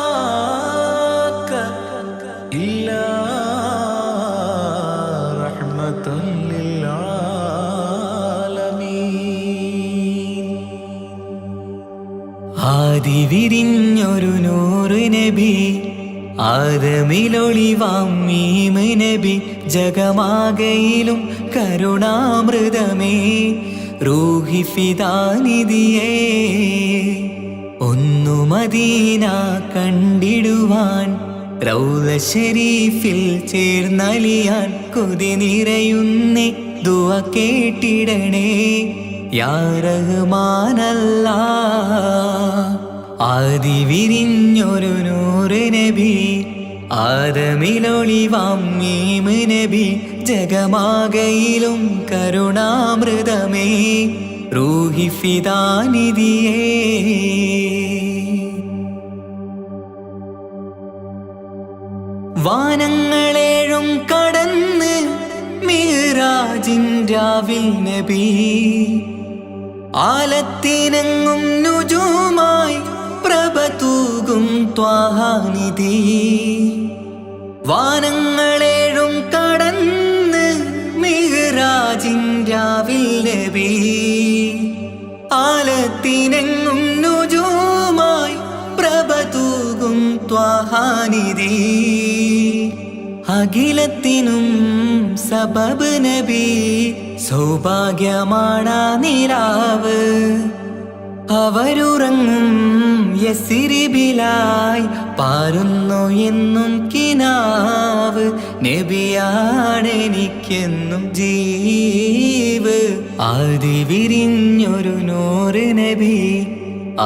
أرسلناك إلا رحمة للعالمين. ആദി വിരിഞ്ഞൊരു നൂറ് നബി ആദമിലൊളിവാം മീമ് നബി ജഗമാകയിലും കരുണാമൃതമേ റൂഹി ഫിദാനിധിയേ ഒന്നു മദീന കണ്ടിടുവാൻ റൗള ഷരീഫിൽ ചേർന്നലിയാൻ കൊതി നിറയുന്നേ ദുആ കേട്ടിടണേ യാ റഹ്മാനല്ലാ. ആദി വിരിഞ്ഞൊരു നൂറ് നബി ആദമിലൊളിവാം മീമ് നബി ജഗമാകയിലും കരുണാമൃതമേ റൂഹി ഫിദാനിധിയേ. വാനങ്ങളേഴും കടന്ന് മിഹ്റാജിൻ രാവിൽ നബി ആലത്തിനെങ്ങും നുജൂമായി പ്രഭ തൂകും ത്വാഹാനിധി വാനങ്ങളേഴും കടന്ന് മിഹ്റാജിൻ രാവിൽ നബി ആലത്തിനെങ്ങും നുജൂമായി പ്രഭ തൂകും ത്വാഹാനിധി അഖിലത്തിനും സബബ് നബി സൗഭാഗ്യമാണാ നിലാവ് അവരുറങ്ങും യസിരിബിലായി പാരുന്നു എന്നും കിനാവ് നബിയാണെനിക്കെന്നും ജീവ് ആദി വിരിഞ്ഞൊരു നൂറ് നബി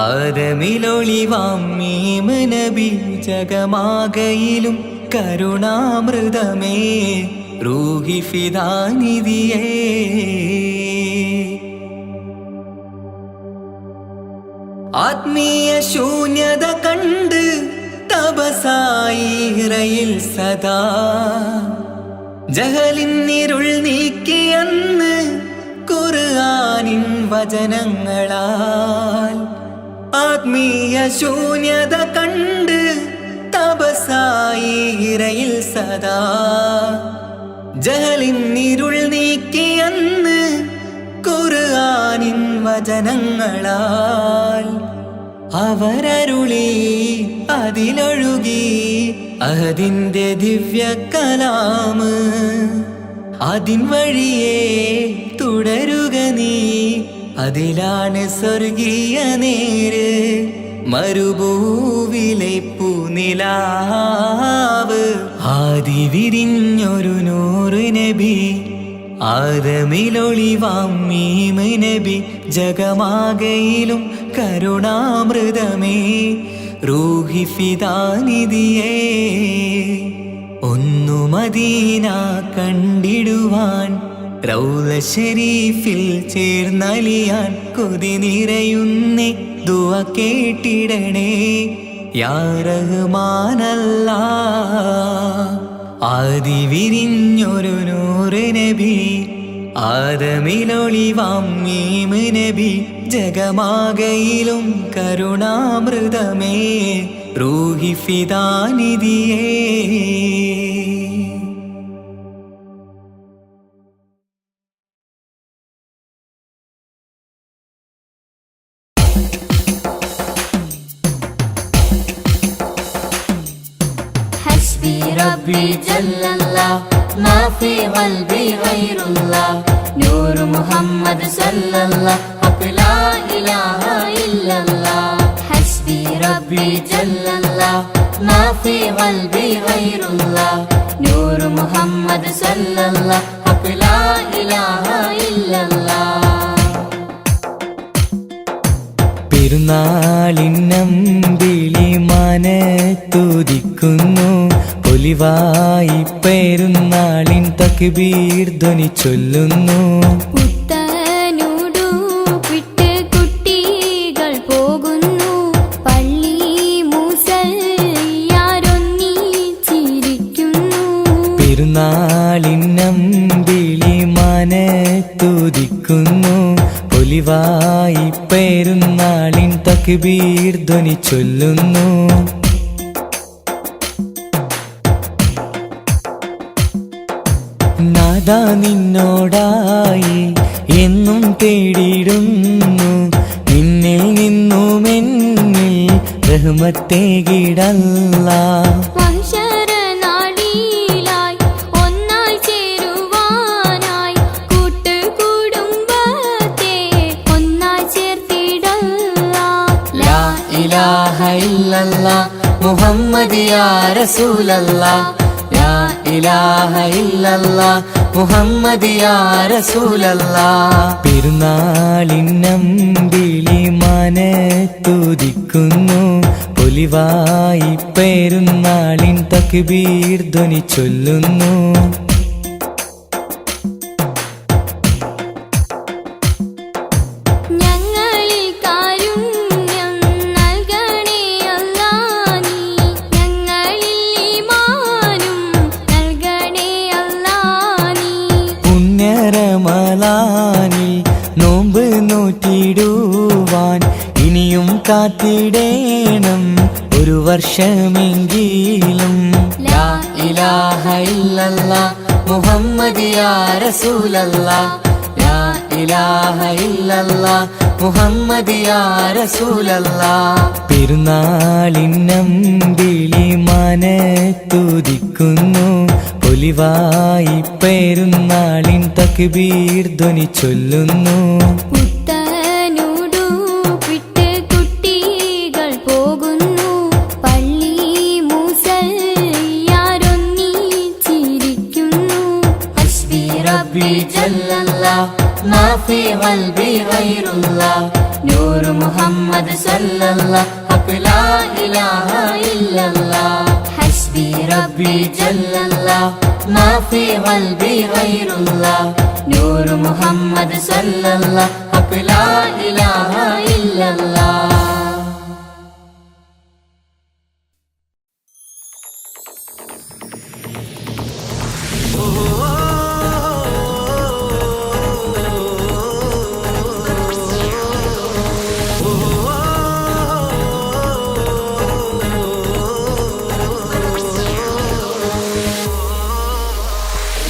ആദമിലൊളിവാം മീമ് നബി ജഗമാകയിലും കരുണാമൃതമേ റൂഹി ഫിദാനിധിയേ ആത്മീയ ശൂന്യത കണ്ട് തപസായി ഇറയിൽ സദാ ജഹലിന്നിരുൾ നീക്കിയെന്ന് ഖുർആനിൻ വചനങ്ങളാൽ ആത്മീയ ശൂന്യത കണ്ട് തപസായി ഇറയിൽ സദാ ജഹലിന്നിരുൾ നീക്കിയെന്ന് ഖുർആനിൻ വചനങ്ങളാൽ അവരരുളി അതിലൊഴുകി അതിൻ്റെ ദിവ്യ കലാമ് അതിൻ വഴിയേ തുടരുക നീ അതിലാണ് സ്വർഗീയ നേര് മരുഭൂവിലെ പൂനിലാവ് ആദി വിരിഞ്ഞൊരു നൂറ് നബി ആദമിലൊളിവാം മീമ് നബി ജഗമാകയിലും കരുണാമൃതമേ റൂഹി ഫിദാനിധിയേ ഒന്നു മദീന കണ്ടിടുവാൻ റൗള ശരീഫിൽ ചേർന്നലിയാൻ കൊതി നിറയുന്നേ ദുആ കേട്ടിടണേ യാ റഹ്മാനല്ലാ ആദി വിരിഞ്ഞൊരു നൂറ് നബി ആദമിലൊളിവാം മീമ് നബി ജഗമാകയിലും കരുണാമൃതമേ റൂഹി ഫിദാനിധിയേ ربي جل الله ما في قلبي غير الله نور محمد صلى الله حق لا إله إلا الله حسبي ربي جل الله ما في قلبي غير الله نور محمد صلى الله حق لا إله إلا الله പെരുന്നാളിന്നമ്പിളി മനത്തുദിക്കുന്നു ഒലിവായി പെരുന്നാളിൻ തക്ബീർ ധ്വനി ചൊല്ലുന്നു പുത്തനുടുപ്പിട്ട് കുട്ടികൾ പോകുന്നു പള്ളി മുസല്ലിയാരൊന്നിച്ചിരിക്കുന്നു പെരുന്നാളിന്നമ്പിളി മനത്തുദിക്കുന്നു ഒലിവായി പെരുന്നാളിൻ തക്ബീർ ധ്വനി ചൊല്ലുന്നു നാദാ നിന്നോടായി എന്നും തേടിയിടുന്നു നിന്നിൽ നിന്നും എന്നിൽ റഹ്മത്തേകിടല്ലാ മഹ്ശറനാളിലായി ഒന്നായി ചേരുവാനായി കൂട്ടുകുടുംബത്തെ ഒന്നായി ചേർത്തിടല്ലാ ലാ ഇലാഹ ഇല്ലല്ലാഹ് മുഹമ്മദ് യാ റസൂലല്ലാഹ് ലാ ഇലാഹ ഇല്ലല്ലാഹ് മുഹമ്മദ് യാ റസൂലല്ലാഹ് പെരുന്നാളിന്നമ്പിളി മനത്തുദിക്കുന്നു ഒലിവായി പെരുന്നാളിൻ തക്ബീർ ധ്വനി ചൊല്ലുന്നു നോറ്റിടുവാൻ ഇനിയും കാത്തിടേണം ഒരു വർഷമെങ്കിലും. ലാ ഇലാഹ ഇല്ലല്ലാഹ് മുഹമ്മദ് യാ റസൂലല്ലാഹ്. ലാ ഇലാഹ ഇല്ലല്ലാഹ് മുഹമ്മദ് യാ റസൂലല്ലാഹ്. പെരുന്നാളിനമ്പിളി മനത്തുദിക്കുന്നു, പൊലിവായി പെരുന്നാളിൻ തക്ബീർ ധ്വനി ചൊല്ലുന്നു. പുത്തനുടുപ്പിട്ട് കുട്ടികൾ പോകുന്നു, പള്ളി മുസല്ലിയാരൊന്നിച്ചിരിക്കുന്നു. ഹസ്ബി റബ്ബി ജല്ലല്ലാഹ് മാഫി ഖൽബി ഗൈറുല്ലാഹ്. നൂറ് മുഹമ്മദ് സല്ലല്ലാഹ് ഹഖ് ലാ ഇലാഹ ഇല്ലല്ലാഹ്. ഹസ്ബി റബ്ബി ജല്ലല്ലാഹ് മാഫി ഖൽബി ഗൈറുല്ലാഹ്. നൂറ് മുഹമ്മദ് സല്ലല്ലാഹ് ഹഖ് ലാ ഇലാഹ ഇല്ലല്ലാഹ്.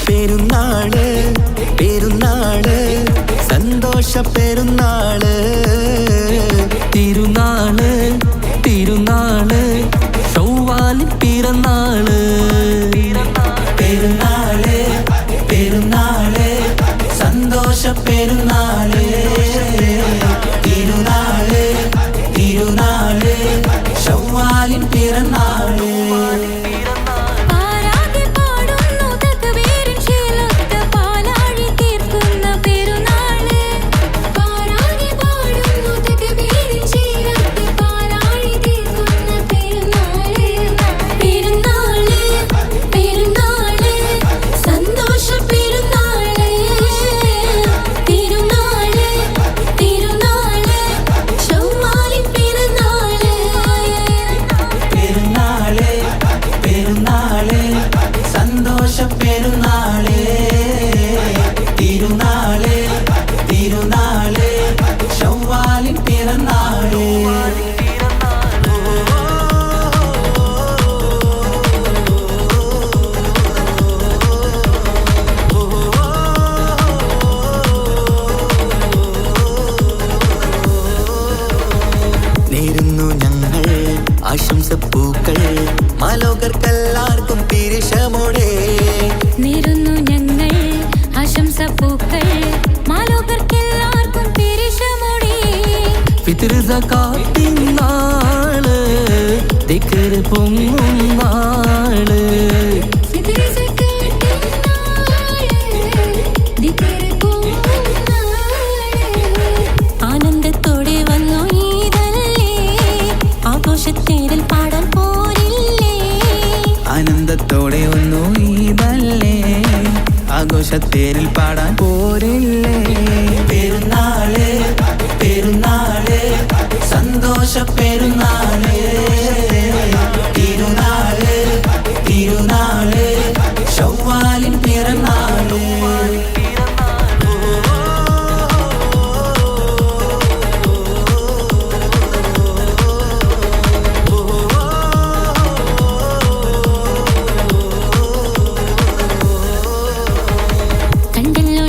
പെരുന്നാള് പെരുന്നാള് സന്തോഷ പെരുന്നാള്. തിരുനാള് തിരുനാള് ചൊവ്വാലിൻ പിറന്നാള്. പെരുന്നാള് പെരുന്നാള് സന്തോഷ പെരുന്നാള്. തിരുനാള് തിരുനാള് ശവ്വാലിൻ പിറന്നാള്. ആശംസപ്പൂക്കൾ മാലോകർക്കെല്ലാവർക്കും പിരിശമോടെ. നേരുന്നു ഞങ്ങൾ ആശംസപ്പൂക്കൾ മാലോകർക്കെല്ലാവർക്കും പിരിശമോടെ. ഫിത്ർ സകാത്തിൻ നാള്, ദിക്ർ പൊങ്ങും നാള്. ആനന്ദത്തോടെ വന്നു ഈദല്ലേ, ആഘോഷത്തേരിൽ പാടാൻ പോരില്ലേ. ആനന്ദത്തോടെ ഒന്നു ഈദല്ലേ, ആഘോഷത്തേരിൽ പാടാൻ പോരില്ലേ. പെരുന്നാള് പെരുന്നാള് സന്തോഷ പെരുന്നാള്. തിരുനാള് തിരുനാള് ശവ്വാലിൻ പിറന്നാള്. കണ്ടല്ലോ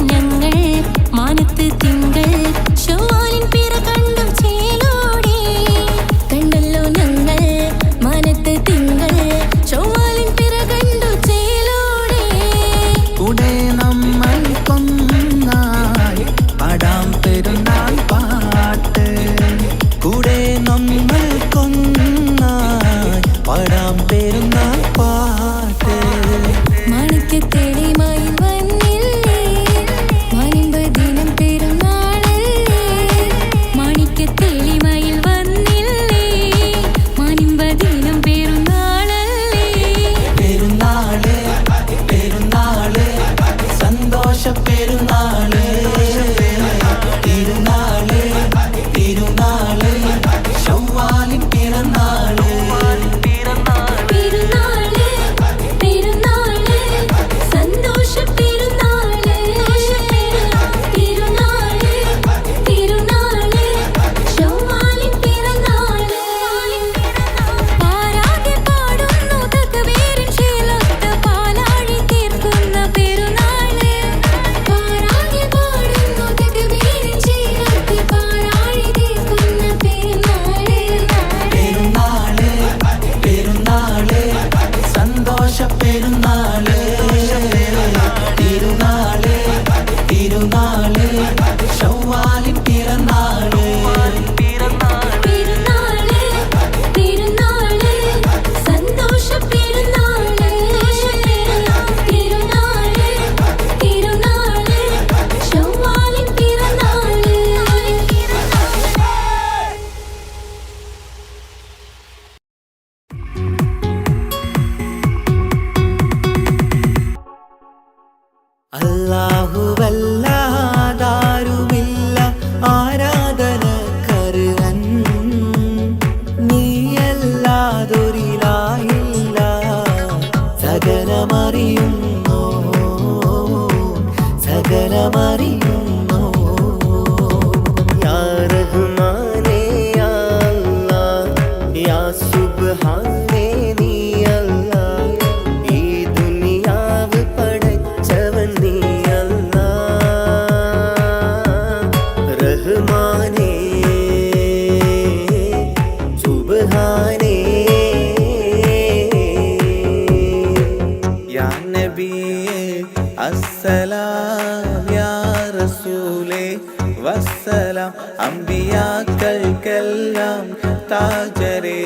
വസ്സലാം. അമ്പിയാക്കൾക്കെല്ലാം താജരേ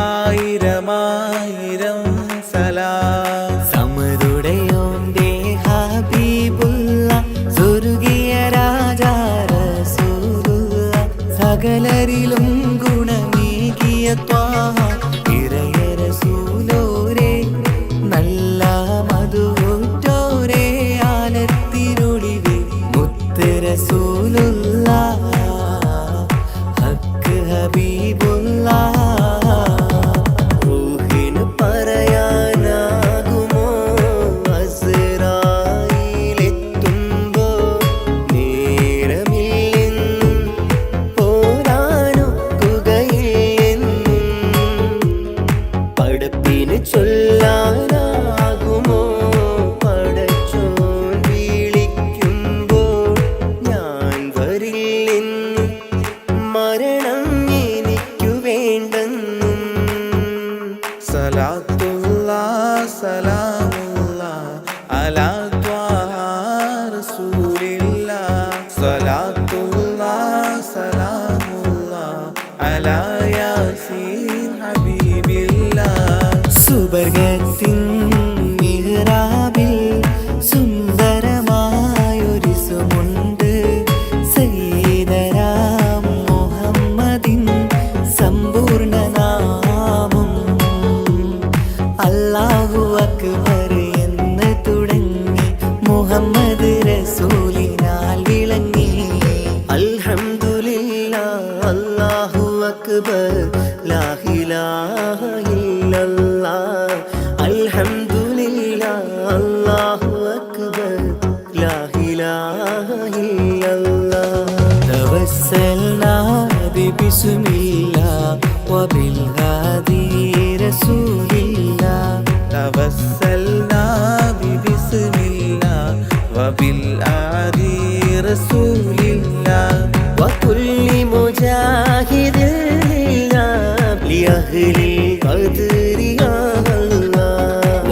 ആയിരമായിരം സലാം. സമതുടയോന്റെ ഹബീബുള്ള സ്വർഗീയ രാജാ റസൂലുള്ള സകലരിലും ഗുണമേകിയ ത്വാഹ ഇറയ റസൂലോരേ നല്ല മധുറ്റോരേ ആലത്തിരുളിവേ മുത്ത് റസൂലുള്ള ഹക്ക് ഹബീബുള്ള റൂഹിന് പറയാനാകുമോ അസ്റായിലെത്തുമ്പോ നേരമില്ലെന്നും പോരാനൊക്കുകയില്ലെന്നും പടപ്പിന് ചൊല്ലാനാകുമോ പടച്ചോൻ വിളിക്കുമ്പോൾ ഞാൻ വരില്ലെന്നും മരണം എനിക്കു വേണ്ടെന്നും സലാത്തുല്ലാഹ് സലാമുല്ലാഹ് അലാ ത്വാഹ റസൂലില്ലാഹ്. സലാത്തുല്ലാഹ് സലാമുല്ലാഹ് അലാ യാസീൻ ഹബീബില്ലാഹ്. സുബർഗത്തിൻ മിഹ്റാബിൽ സുന്ദരമായൊരു സുമുണ്ട് സയ്യിദനാം മുഹമ്മദിൻ സമ്പൂർണ്ണ നാമം. അല്ലാഹു അക്ബർ എന്ന് തുടങ്ങി മുഹമ്മദ് റസൂലിനാൽ വിളങ്ങി. അൽഹംദുലില്ലാഹ് അല്ലാഹു അക്ബർ ലാ ഇലാഹ ഇല്ലല്ലാഹ്. അൽഹംദുലില്ലാഹ് അല്ലാഹു അക്ബർ ലാ ഇലാഹ ഇല്ലല്ലാഹ്. തവസ്സൽനാ ബിസ്മില്ലാഹ് വബിൽ ഹാദി റസൂലില്ലാഹ്. തവസ്സൽനാ ബിസ്മില്ലാഹ് വബിൽ ആദി റസൂലില്ലാഹ്. وكل مجاهد لله لأهل القدر يا الله.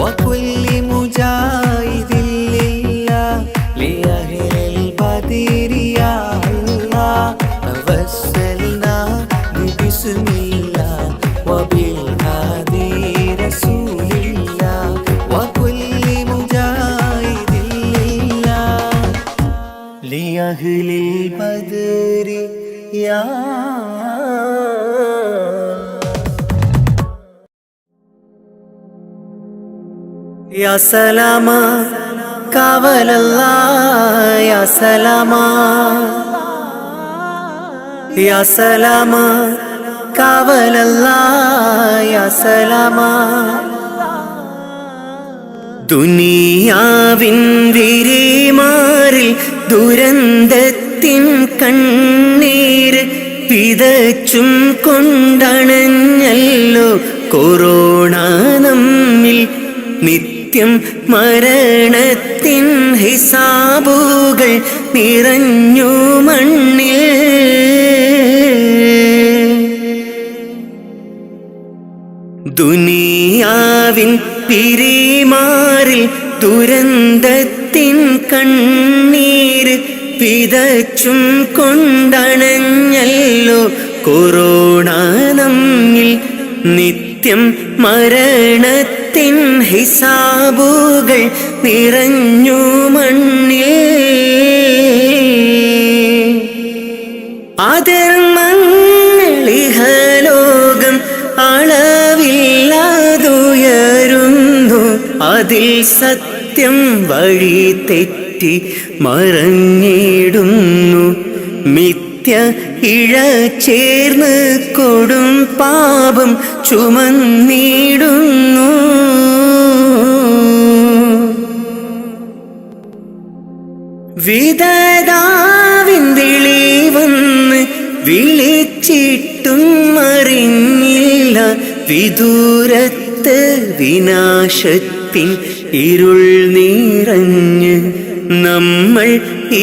وكل مجاهد لله لأهل البدر يا الله. توسلنا ببسم الله وبالهادي رسول الله. وكل مجاهد لله لأهل البدر يا يا سلاما كاول الله يا سلاما يا سلاما كاول الله يا سلاما. ദുനിയാവിൻ വിരിമാറിൽ ദുരന്തത്തിൻ കണ്ണീര് വിതച്ചും കൊണ്ടണഞ്ഞല്ലോ കൊറോണ നമ്മിൽ. നിത്യം മരണത്തിൻ ഹിസാബുകൾ നിറഞ്ഞു മണ്ണിൽ. ദുനിയാവിൻ പിരിമാറിൽ ദുരന്തത്തിൻ കണ്ണീര് വിതച്ചും കൊണ്ടണഞ്ഞല്ലോ കൊറോണ നമ്മിൽ. നിത്യം മരണത്തിൻ ഹിസാബുകൾ നിറഞ്ഞു മണ്ണിൽ. അധർമ്മങ്ങളിഹലോകം അളവില്ലാതുയരുന്നു. അതിൽ സത്യം വഴി തെറ്റി മറഞ്ഞിടുന്നു. മിഥ്യ ഇഴ ചേർന്ന് കൊടും പാപം ചുമന്നിടുന്നു. വിധതാവിൻ വിളി വന്ന് വിളിച്ചിട്ടും അറിഞ്ഞില്ല. വിദൂരത്ത് വിനാശത്തിൻ ഇരുൾ നിറഞ്ഞ് നമ്മൾ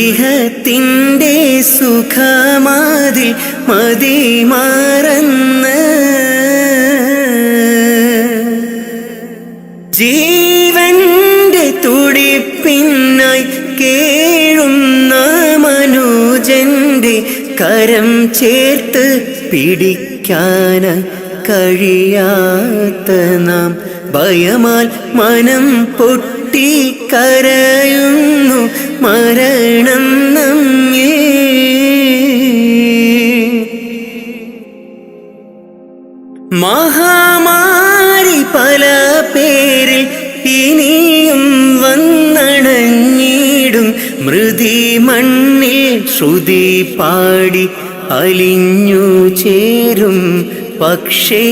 ഇഹത്തിൻ്റെ സുഖമാതിൽ മതിമറന്ന്. ജീവന്റെ തുടിപ്പിനായി കേഴുന്ന മനു കരം ചേർത്ത് പിടിക്കാൻ കഴിയാത്ത നാം ഭയമാൽ മനം പൊട്ടി കരയുന്നു മരണം നമ്മെ. മഹാമാരി പല പേരിൽ ഇനിയും വന്നണഞ്ഞിടും മൃതി മണ്ണിൽ ശ്രുതി പാടി അലിഞ്ഞു ചേരും. പക്ഷേ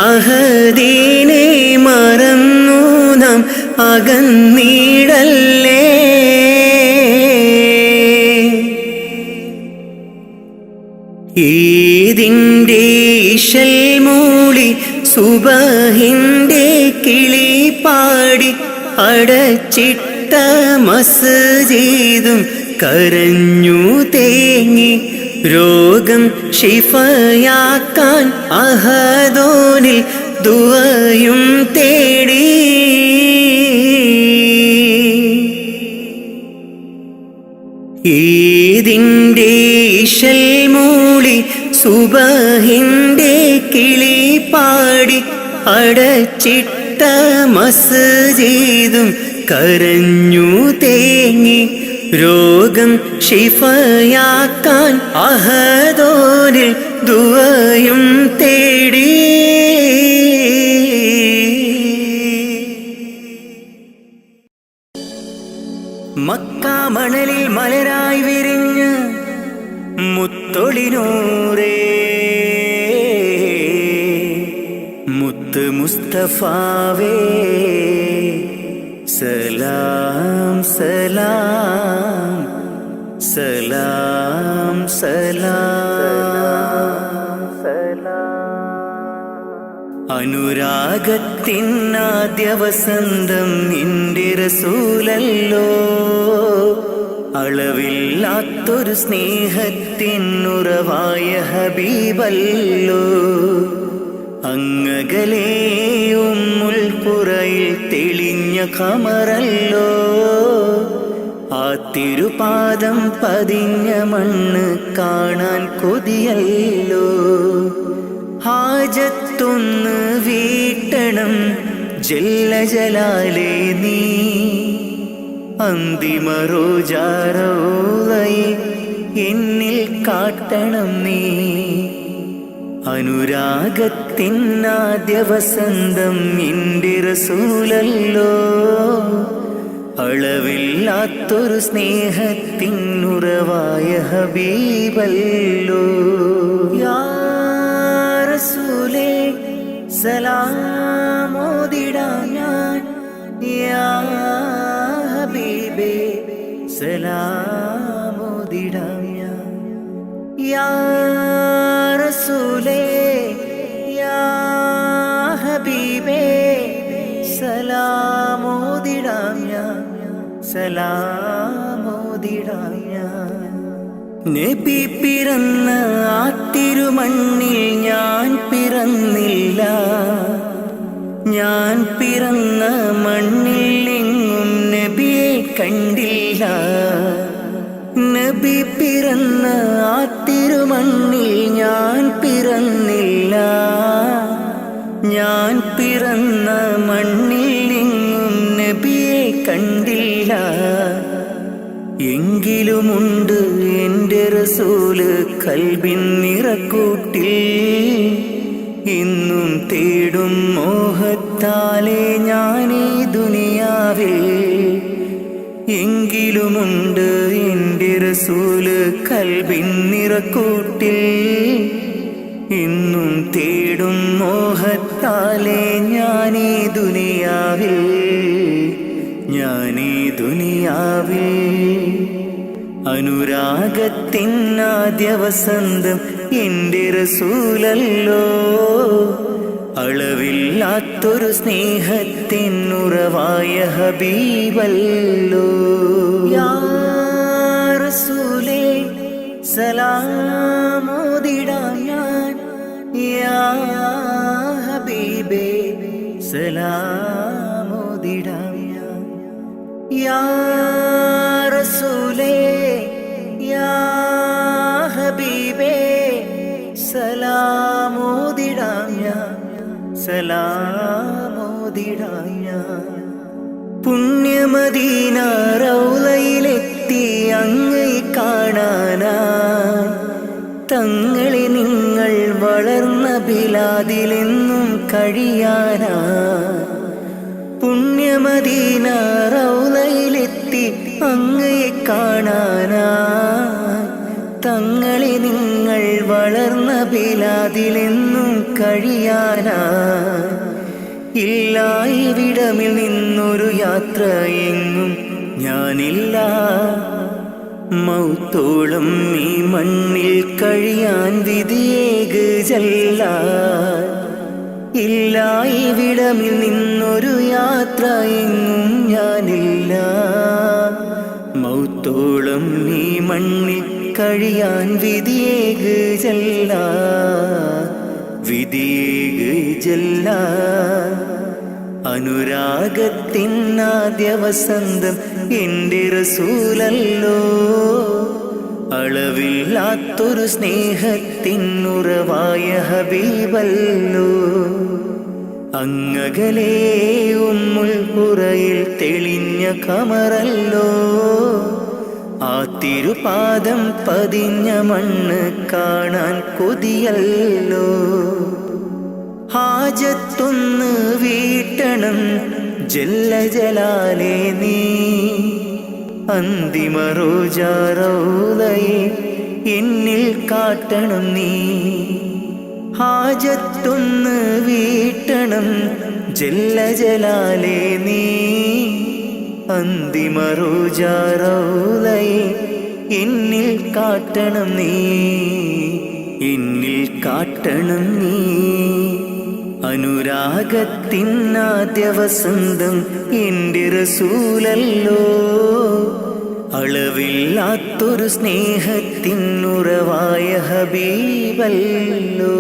അഹദീനെ മറന്നു നാം അകന്നീടല്ലേ. ഈദിൻ്റെ ഇശൽ മൂളി സുബഹിൻ്റെ കിളി പാടി അടച്ചിട്ട മസ്ജിദും കരഞ്ഞു തേങ്ങി. രോഗം ശിഫയാക്കാൻ അഹദോനിൽ ദുആയും തേടി. ഈദിൻ്റെ ഇശൽ മൂളി സുബഹിൻ്റെ കിളി പാടി അടച്ചിട്ട മസ്ജിദും കരഞ്ഞു തേങ്ങി. രോഗം ശിഫയാക്കാൻ അഹദോനിൽ ദുആയും തേടി. മക്ക മണലിൽ മലരായി വിരിഞ്ഞ് മുത്തൊളിനൂറേ മുത്ത് മുസ്തഫാവേ സലാം സലാം സലാം സലാം അനുരാഗത്തിനാദ്യ വസന്തം നിന്റെ റസൂലല്ലോ. അളവില്ലാത്തൊരു സ്നേഹത്തിനുറവായ ഹബീബല്ലോ. അങ്ങകലേ ഉമ്മുൽ ഖുറയിൽ തെളിഞ്ഞ ഖമറല്ലോ. ആ തിരുപാദം പതിഞ്ഞ മണ്ണ് കാണാൻ കൊതിയല്ലോ. ഹാജത്തൊന്ന് വീട്ടണം ജല്ല ജലാലേ നീ. അന്തിമ റോജാറോളയെ എന്നിൽ കാട്ടണം നീ. അനുരാഗത്തിനാദ്യ വസന്തം നിന്റെ റസൂലല്ലോ. അളവില്ലാത്തൊരു സ്നേഹത്തിനുറവായ ഹബീബല്ലോ. യാ റസൂലേ സലാമോദിടാം ഞാൻ. യാ ഹബീബേ സലാമോദിടാം ഞാൻ. യാ റസൂലേ യാ ഹബീബേ സലാമോദിടാം ഞാൻ. സലാമോദിടാം ഞാൻ. നബി പിറന്ന ആ തിരുമണ്ണിൽ ഞാൻ പിറന്നില്ല. ഞാൻ പിറന്ന മണ്ണിൽ എങ്ങും നബിയെ കണ്ടില്ല. നബി പിറന്ന ആ തിരുമണ്ണിൽ ഞാൻ പിറന്നില്ല. ഞാൻ പിറന്ന മണ്ണിൽ എങ്ങും നബിയെ കണ്ടില്ല. എങ്കിലുമുണ്ട് എൻ്റെ റസൂല് കൽബിൻ നിറക്കൂട്ടിൽ. ഇന്നും തേടും മോഹത്താലെ ഞാനീ ദുനിയാവിൽ. എങ്കിലുമുണ്ട് എൻ്റെ റസൂല് കൽബിൻ നിറക്കൂട്ടിൽ. ഇന്നും തേടും മോഹത്താലെ ഞാനീ ദുനിയാവിൽ. ഞാനീ ദുനിയാവിൽ. അനുരാഗത്തിനാദ്യ വസന്തം എൻ്റെ റസൂലല്ലോ. അളവില്ലാത്തൊരു സ്നേഹത്തിനുറവായ ഹബീബല്ലോ. യാ റസൂലേ സലാമോദിടാം ഞാൻ. യാ ഹബീബേ സലാമോദിടാം ഞാൻ. യാ റസൂലേ യാ ഹബീബേ സലാമോദിടാം ഞാൻ സലാമോദിടാം ഞാൻ പുണ്യമദീന റൗളയിലെത്തി അങ്ങയെ കാണാനായി തങ്ങളെ നിങ്ങൾ വളർന്ന ബിലാദിലെന്നും കഴിയാനായി പുണ്യമദീന റൗളയിലെത്തി അങ്ങയെ കാണാനായി തങ്ങളെ നിങ്ങൾ വളർന്ന ബിലാദിലെന്നും കഴിയാനായി ഇല്ല ഇവിടമിൽ നിന്നൊരു യാത്ര എങ്ങും ഞാനില്ല മൗത്തോളം ഈ മണ്ണിൽ കഴിയാൻ വിധിയേക് ജല്ല ഇല്ല ഇവിടമിൽ നിന്നൊരു യാത്ര എങ്ങും ഞാനില്ല മൗത്തോളം ഈ മണ്ണിൽ കഴിയാൻ വിധിയേക് ജല്ല വിധിയേക് ജല്ല അനുരാഗത്തിനാദ്യ വസന്തം എൻ്റെ റസൂലല്ലോ അളവില്ലാത്തൊരു സ്നേഹത്തിനുറവായ ഹബീബല്ലോ അങ്ങകലേ ഉമ്മുൽ ഖുറയിൽ തെളിഞ്ഞ കമറല്ലോ ആ തിരുപാദം പതിഞ്ഞ മണ്ണ് കാണാൻ കൊതിയല്ലോ ഹാജത്തൊന്ന് വീട്ടണം ജല്ല ജലാലേ നീ അന്തിമ റോജാ റൗളയെ എന്നിൽ കാട്ടണം നീ ഹാജത്തൊന്ന് വീട്ടണം ജല്ല ജലാലേ നീ അന്തിമ റോജാ റൗളയെ എന്നിൽ കാട്ടണം നീ എന്നിൽ കാട്ടണം നീ അനുരാഗത്തിനാദ്യ വസന്തം എൻ്റെ റസൂലല്ലോ അളവില്ലാത്തൊരു സ്നേഹത്തിനുറവായ ഹബീബല്ലോ